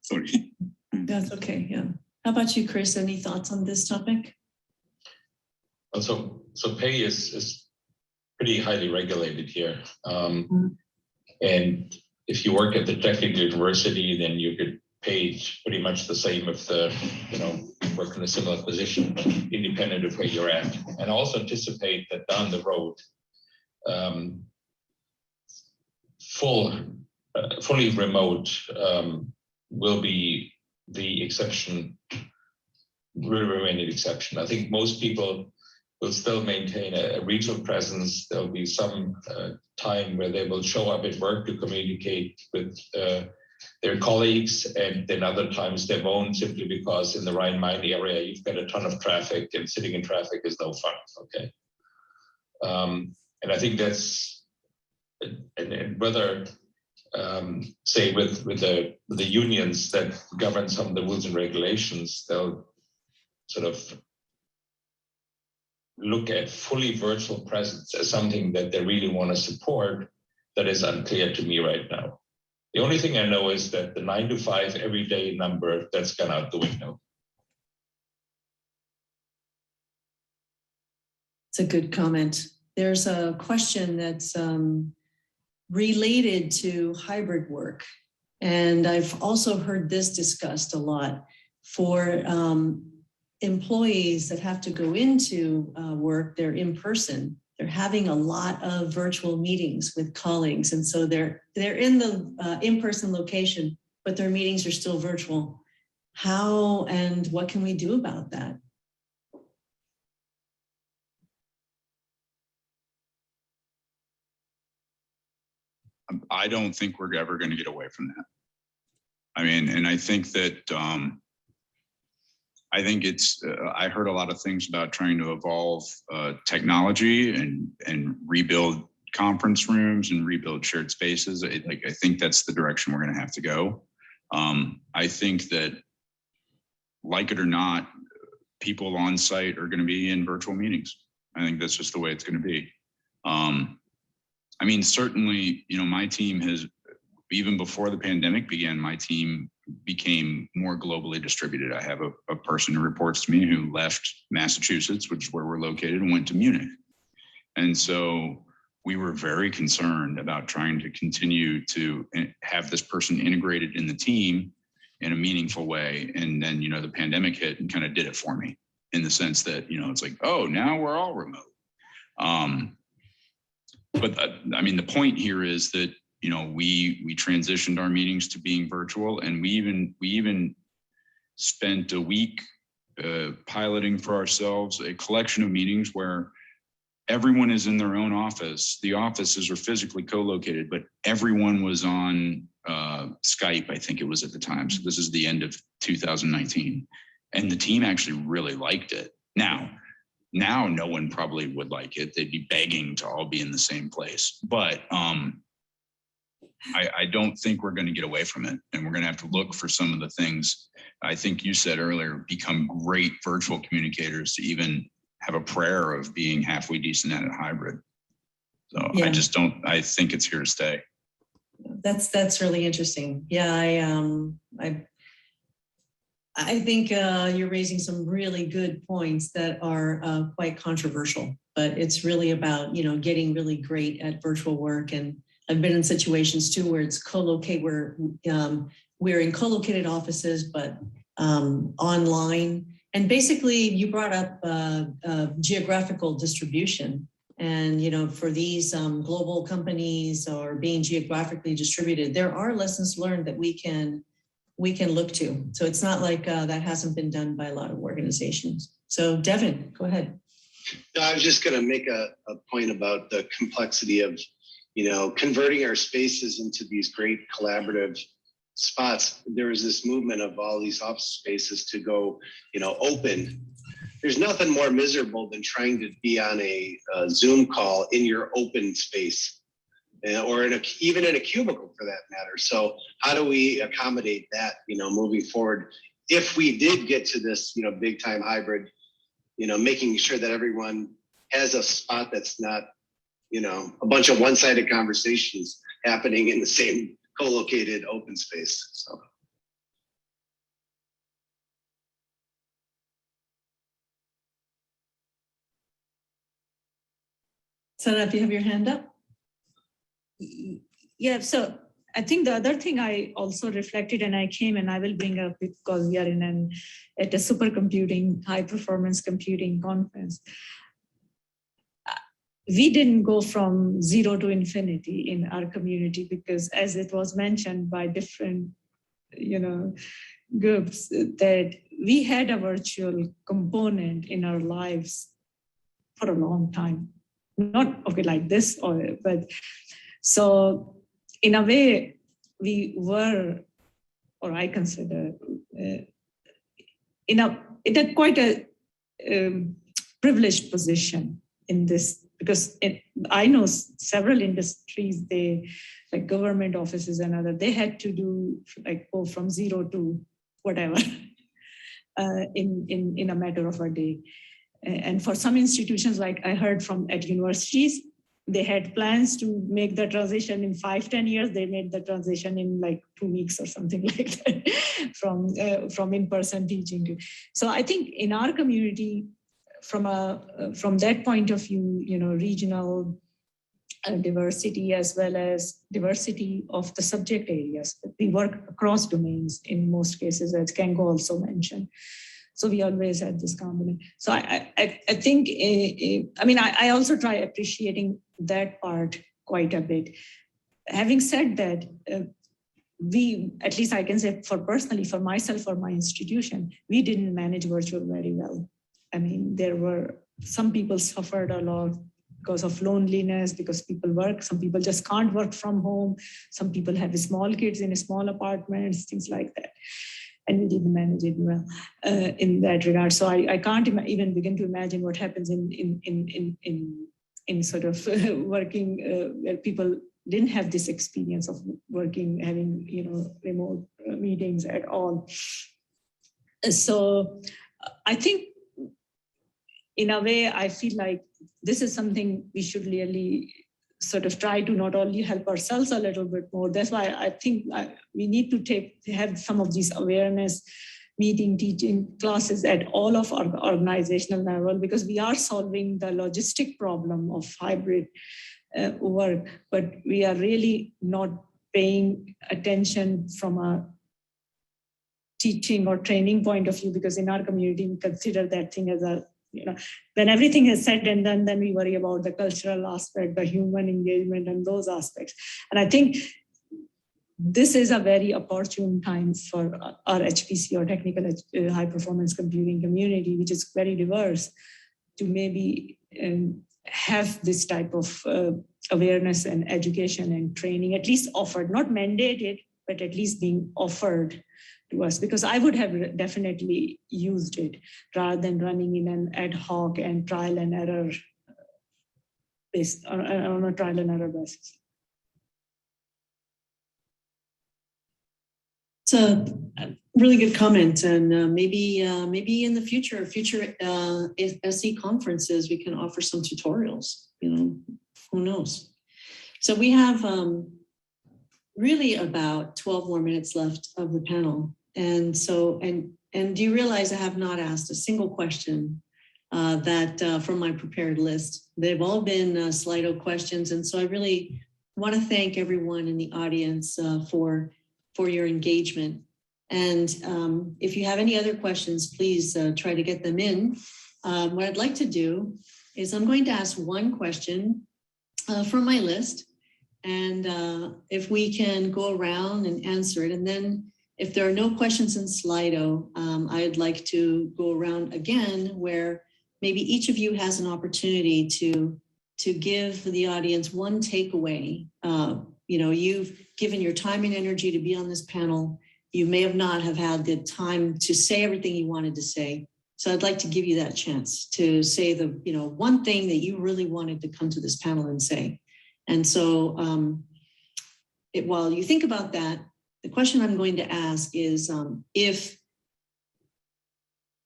Sorry. That's okay. Yeah. How about you, Chris? Any thoughts on this topic? So pay is pretty highly regulated here. And if you work at the technical university, then you get paid pretty much the same if work in a similar position, independent of where you're at. And also anticipate that down the road, fully remote will be the exception, will remain an exception. I think most people will still maintain a regional presence. There'll be some time where they will show up at work to communicate with their colleagues, and then other times they won't, simply because in the Rhine-Main area, you've got a ton of traffic and sitting in traffic is no fun, okay? And I think that's, and whether, say with the unions that govern some of the rules and regulations, they'll sort of look at fully virtual presence as something that they really want to support. That is unclear to me right now. The only thing I know is that the 9 to 5 everyday number, that's gone out the window. It's a good comment. There's a question that's related to hybrid work. And I've also heard this discussed a lot for employees that have to go into work, they're in person. They're having a lot of virtual meetings with colleagues. And so they're in the in-person location, but their meetings are still virtual. how and what can we do about that? I don't think we're ever going to get away from that. I mean, and I think that I think it's. I heard a lot of things about trying to evolve technology and rebuild conference rooms and rebuild shared spaces. I think that's the direction we're going to have to go. I think that, like it or not, people on site are going to be in virtual meetings. I think that's just the way it's going to be. I mean, certainly, you know, my team has, even before the pandemic began, my team became more globally distributed. I have a person who reports to me who left Massachusetts, which is where we're located, and went to Munich. And so we were very concerned about trying to continue to have this person integrated in the team in a meaningful way. And then, you know, the pandemic hit and kind of did it for me, in the sense that, you know, it's like, oh, now we're all remote. But I mean, the point here is that, you know, we transitioned our meetings to being virtual, and we even spent a week piloting for ourselves a collection of meetings where everyone is in their own office. The offices are physically co-located, but everyone was on Skype, I think it was at the time. So this is the end of 2019. And the team actually really liked it. Now no one probably would like it. They'd be begging to all be in the same place. But I don't think we're going to get away from it. And we're going to have to look for some of the things I think you said earlier, become great virtual communicators to even have a prayer of being halfway decent at it hybrid. So yeah. I think it's here to stay. That's really interesting. Yeah, I think you're raising some really good points that are quite controversial, but it's really about, you know, getting really great at virtual work. And I've been in situations too where it's co-locate, where we're in co-located offices, but online. And basically you brought up geographical distribution. And, you know, for these global companies or being geographically distributed, there are lessons learned that we can look to. So it's not like that hasn't been done by a lot of organizations. So Devin, go ahead. No, I was just going to make a point about the complexity of, you know, converting our spaces into these great collaborative spots. There was this movement of all these office spaces to go, you know, open. There's nothing more miserable than trying to be on a Zoom call in your open space, or even in a cubicle for that matter. So how do we accommodate that, you know, moving forward? If we did get to this, you know, big time hybrid, you know, making sure that everyone has a spot that's not, you know, a bunch of one-sided conversations happening in the same co-located open space. So. Sana, if you have your hand up. Yeah, so I think the other thing I also reflected, and I came and I will bring up because we are at a supercomputing, high performance computing conference. We didn't go from 0 to infinity in our community because, as it was mentioned by different, you know, groups, that we had a virtual component in our lives for a long time. Not okay like this, but so in a way we were, or I consider, in a quite a privileged position in this, because I know several industries, they like government offices and other, they had to do like go from 0 to whatever in a matter of a day. And for some institutions, like I heard from at universities, they had plans to make the transition in 5-10 years. They made the transition in like 2 weeks or something like that from in-person teaching to. So I think in our community, from that point of view, you know, regional diversity as well as diversity of the subject areas. We work across domains in most cases, as Kengo also mentioned. So we always had this combination. So I think, I mean, I also try appreciating that part quite a bit. Having said that, we, at least I can say for personally, for myself or my institution, we didn't manage virtual very well. I mean, there were some people suffered a lot because of loneliness, because people work, some people just can't work from home. Some people have small kids in small apartments, things like that. And we didn't manage it well in that regard. So I can't even begin to imagine what happens in sort of working where people didn't have this experience of working, having, you know, remote meetings at all. So I think in a way, I feel like this is something we should really sort of try to not only help ourselves a little bit more. That's why I think we need to have some of these awareness meeting, teaching classes at all of our organizational level, because we are solving the logistic problem of hybrid work, but we are really not paying attention from a teaching or training point of view, because in our community, we consider that thing as a, you know, when everything is said and done, then we worry about the cultural aspect, the human engagement and those aspects. And I think this is a very opportune time for our HPC or technical high performance computing community, which is very diverse, to maybe have this type of awareness and education and training, at least offered, not mandated, but at least being offered to us, because I would have definitely used it rather than running in an ad hoc and trial and error based on a trial and error basis. It's a really good comment, and maybe in the future SE conferences, we can offer some tutorials. You know, who knows? So we have really about 12 more minutes left of the panel, and so and do you realize I have not asked a single question that from my prepared list? They've all been Slido questions, and so I really want to thank everyone in the audience for your engagement. And if you have any other questions, please try to get them in. What I'd like to do is I'm going to ask one question from my list. And if we can go around and answer it. And then if there are no questions in Slido, I'd like to go around again where maybe each of you has an opportunity to give the audience one takeaway. You know, you've given your time and energy to be on this panel. You may not have had the time to say everything you wanted to say. So I'd like to give you that chance to say the, you know, one thing that you really wanted to come to this panel and say. And so while you think about that, the question I'm going to ask is if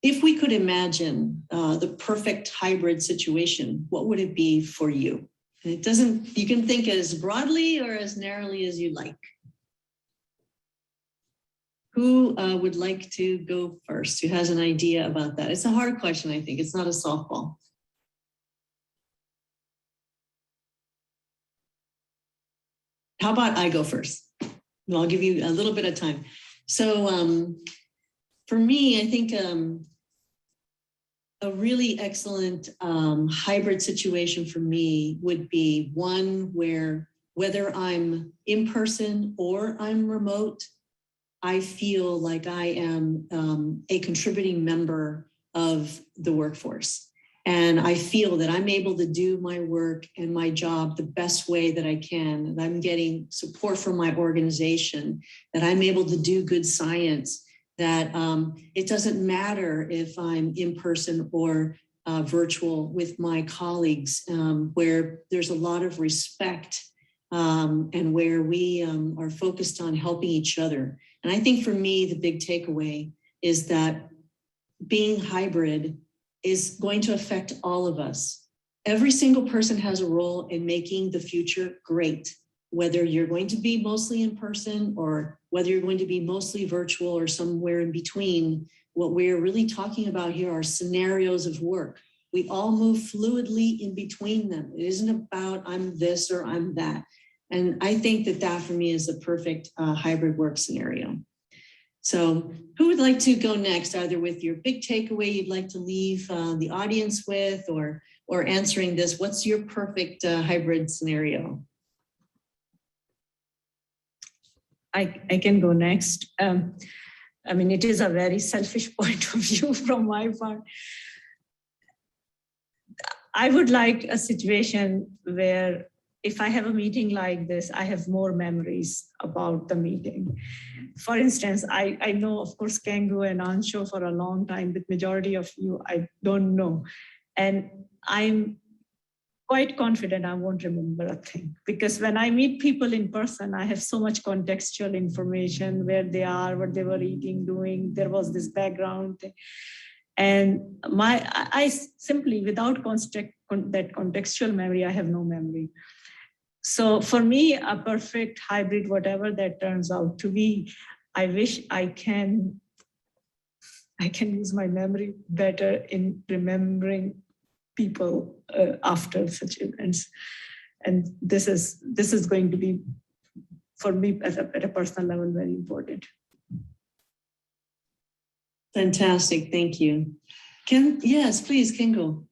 we could imagine the perfect hybrid situation, what would it be for you? And it doesn't, you can think as broadly or as narrowly as you like. Who would like to go first? Who has an idea about that? It's a hard question, I think. It's not a softball. How about I go first? And I'll give you a little bit of time. So for me, I think a really excellent hybrid situation for me would be one where whether I'm in person or I'm remote, I feel like I am a contributing member of the workforce. And I feel that I'm able to do my work and my job the best way that I can. And I'm getting support from my organization, that I'm able to do good science, that it doesn't matter if I'm in person or virtual with my colleagues, where there's a lot of respect and where we are focused on helping each other. And I think for me, the big takeaway is that being hybrid is going to affect all of us. Every single person has a role in making the future great, whether you're going to be mostly in person or whether you're going to be mostly virtual or somewhere in between. What we're really talking about here are scenarios of work. We all move fluidly in between them. It isn't about I'm this or I'm that. And I think that that for me is the perfect hybrid work scenario. So who would like to go next, either with your big takeaway you'd like to leave the audience with, or answering this, what's your perfect hybrid scenario? I can go next. I mean, it is a very selfish point of view from my part. I would like a situation where if I have a meeting like this, I have more memories about the meeting. For instance, I know, of course, Kangoo and Ansho for a long time, but majority of you, I don't know. And I'm quite confident I won't remember a thing, because when I meet people in person, I have so much contextual information, where they are, what they were eating, doing, there was this background thing. And I simply, without that contextual memory, I have no memory. So for me, a perfect hybrid, whatever that turns out to be, I wish I can use my memory better in remembering people after such events. And this is going to be, for me, at a personal level, very important. Fantastic, thank you. Yes, please, Kingo.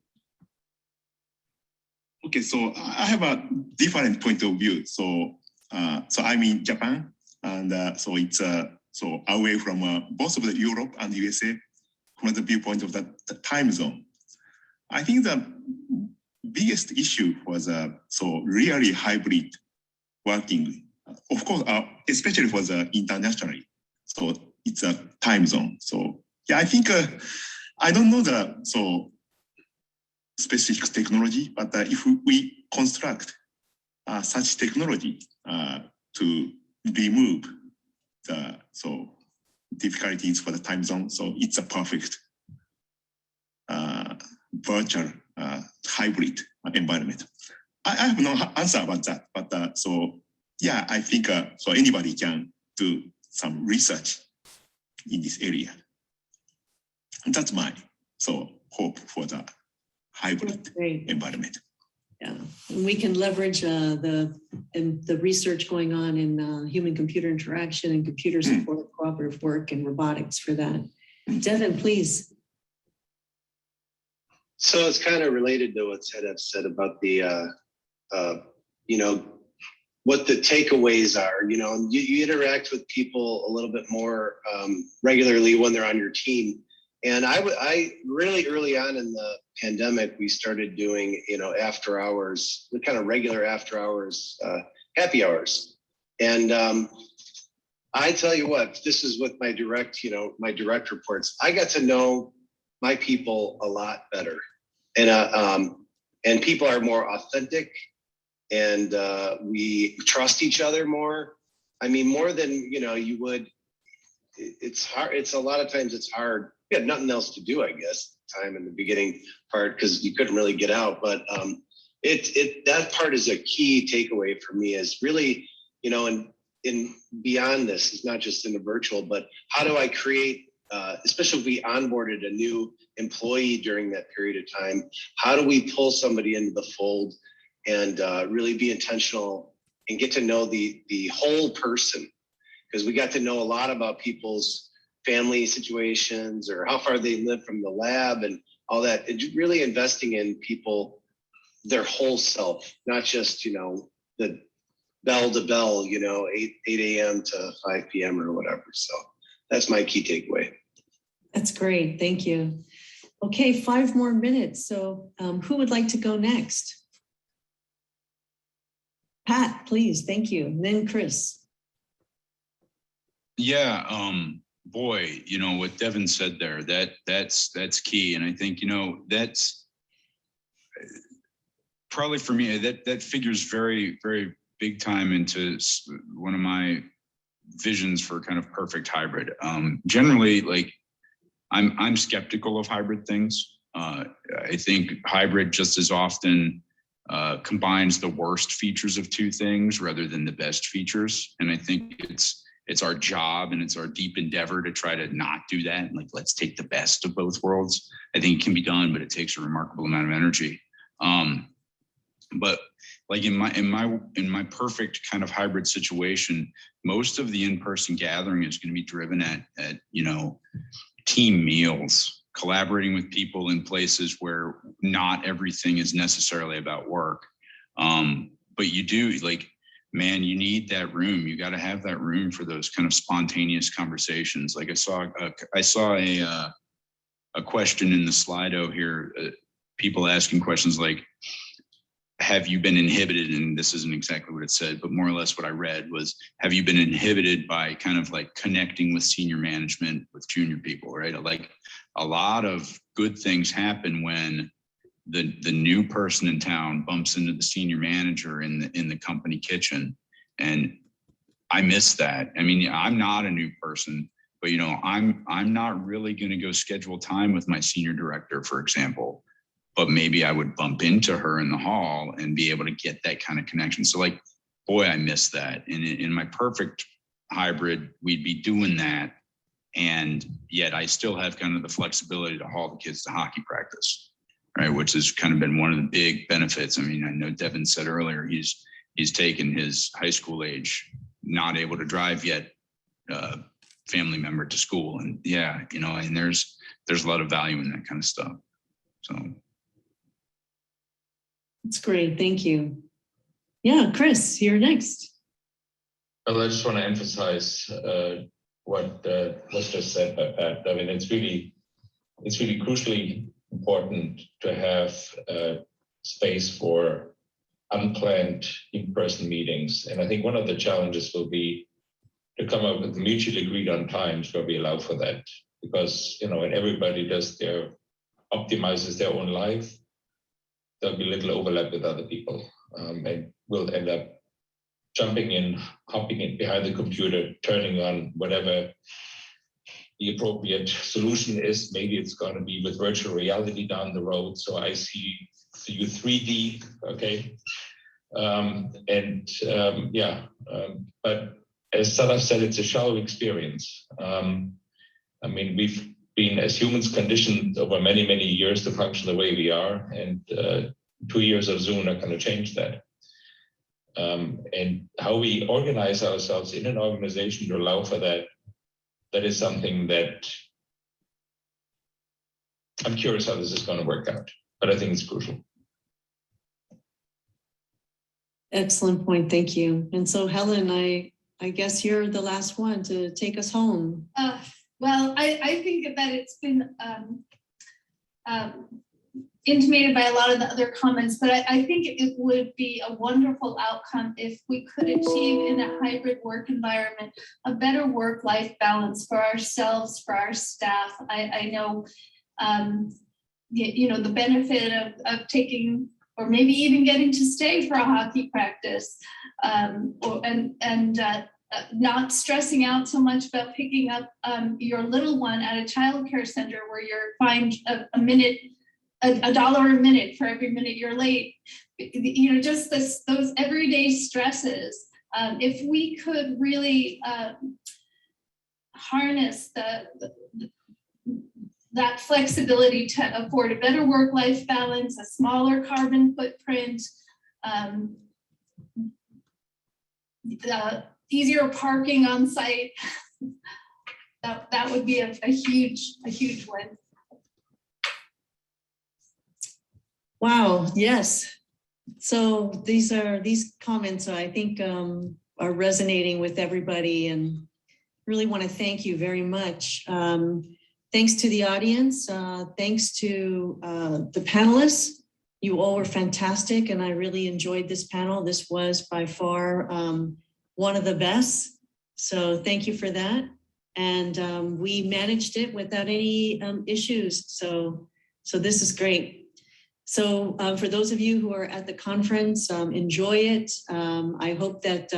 Okay, so I have a different point of view. So, so I'm in Japan, and so it's so away from both of the Europe and USA from the viewpoint of the time zone. I think the biggest issue was so really hybrid working. Of course, especially for the internationally. So it's a time zone. So yeah, I think I don't know the specific technology, but if we construct such technology to remove the difficulties for the time zone, so it's a perfect virtual hybrid environment. I have no answer about that, but so yeah, I think so anybody can do some research in this area. And that's my hope for the hybrid environment. Yeah, and we can leverage the research going on in human-computer interaction and computer support, cooperative work, and robotics for that. Devin, please. So it's kind of related to what Sedef said about the, what the takeaways are. You interact with people a little bit more regularly when they're on your team. And I really early on in the pandemic, we started doing, after hours, the kind of regular after hours, happy hours. And I tell you what, this is with my direct reports. I got to know my people a lot better. And people are more authentic, and we trust each other more. I mean, more than, you would. It's hard. It's a lot of times it's hard. We had nothing else to do, I guess, time in the beginning part, because you couldn't really get out. But that part is a key takeaway for me, is really, in beyond this, it's not just in the virtual, but how do I create, especially if we onboarded a new employee during that period of time, how do we pull somebody into the fold and really be intentional and get to know the whole person? Because we got to know a lot about people's family situations or how far they live from the lab and all that. It's really investing in people, their whole self, not just, the bell to bell, 8 a.m. to 5 p.m. or whatever. So that's my key takeaway. That's great. Thank you. Okay, 5 more minutes. So who would like to go next? Pat, please. Thank you. And then Chris. Yeah, boy, what Devin said there, that's key. And I think, that's probably for me, that figures very, very big time into one of my visions for kind of perfect hybrid. Generally, like I'm skeptical of hybrid things. I think hybrid just as often combines the worst features of two things rather than the best features. And I think it's our job and it's our deep endeavor to try to not do that. Like, let's take the best of both worlds. I think it can be done, but it takes a remarkable amount of energy. But like in my perfect kind of hybrid situation, most of the in-person gathering is going to be driven at team meals, collaborating with people in places where not everything is necessarily about work. But you do, like, man, you need that room. You got to have that room for those kind of spontaneous conversations. Like I saw a question in the Slido here, people asking questions like, have you been inhibited? And this isn't exactly what it said, but more or less what I read was, have you been inhibited by kind of like connecting with senior management, with junior people, right? Like a lot of good things happen when the new person in town bumps into the senior manager in the company kitchen. And I miss that. I mean, I'm not a new person, but I'm not really going to go schedule time with my senior director, for example. But maybe I would bump into her in the hall and be able to get that kind of connection. So like, boy, I miss that. And in my perfect hybrid, we'd be doing that. And yet I still have kind of the flexibility to haul the kids to hockey practice, right? Which has kind of been one of the big benefits. I mean, I know Devin said earlier, he's taken his high school age, not able to drive yet, family member to school. And yeah, and there's a lot of value in that kind of stuff. So. That's great. Thank you. Yeah, Chris, you're next. Well, I just want to emphasize what was just said by Pat. I mean, it's really crucially important to have space for unplanned in-person meetings. And I think one of the challenges will be to come up with mutually agreed on times where we allow for that. Because, when everybody optimizes their own life, there'll be little overlap with other people, and we'll end up jumping in, hopping in behind the computer, turning on whatever the appropriate solution is. Maybe it's going to be with virtual reality down the road, so I see you 3D, okay? But as Sadaf said, it's a shallow experience. I mean, we've been as humans conditioned over many, many years to function the way we are, and 2 years of Zoom are going to change that. And how we organize ourselves in an organization to allow for that, that is something that I'm curious how this is going to work out, but I think it's crucial. Excellent point. Thank you. And so Helen, I guess you're the last one to take us home. Well, I think that it's been intimated by a lot of the other comments, but I think it would be a wonderful outcome if we could achieve in a hybrid work environment a better work-life balance for ourselves, for our staff. I know, the benefit of taking, or maybe even getting to stay for a hockey practice, not stressing out so much about picking up your little one at a childcare center where you're fined $1 a minute for every minute you're late. Just those everyday stresses. If we could really harness that flexibility to afford a better work-life balance, a smaller carbon footprint, easier parking on site, that would be a huge win. Wow. Yes. So these comments, I think, are resonating with everybody, and really want to thank you very much. Thanks to the audience. Thanks to the panelists. You all were fantastic, and I really enjoyed this panel. This was by far one of the best. So thank you for that. And we managed it without any issues. So this is great. So for those of you who are at the conference, enjoy it. I hope that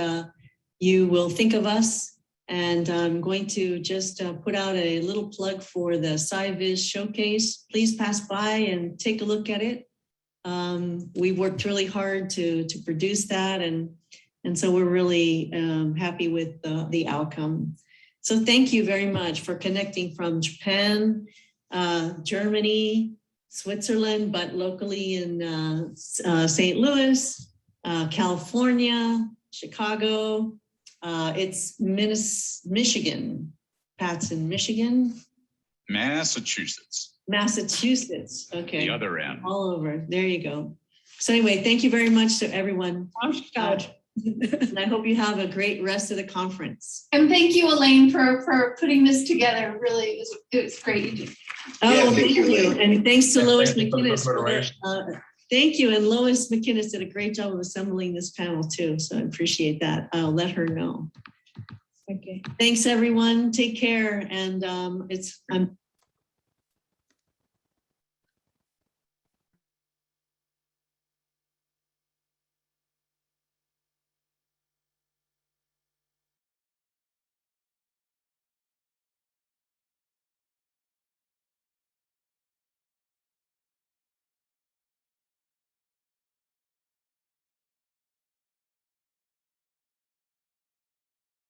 you will think of us. And I'm going to just put out a little plug for the SciViz showcase. Please pass by and take a look at it. We worked really hard to produce that, and so we're really happy with the outcome. So thank you very much for connecting from Japan, Germany, Switzerland, but locally in St. Louis, California, Chicago. It's Michigan. Pat's in Michigan. Massachusetts. Okay. The other end. All over. There you go. So anyway, thank you very much to everyone. And I hope you have a great rest of the conference. And thank you, Elaine, for putting this together. Really, it was great. You did. Oh, thank you, you. Elaine. And thanks to Yeah, Lois thank you for the McInnes. moderation. Thank you. And Lois McInnes did a great job of assembling this panel too. So I appreciate that. I'll let her know. Okay. Thanks, everyone. Take care. And I'm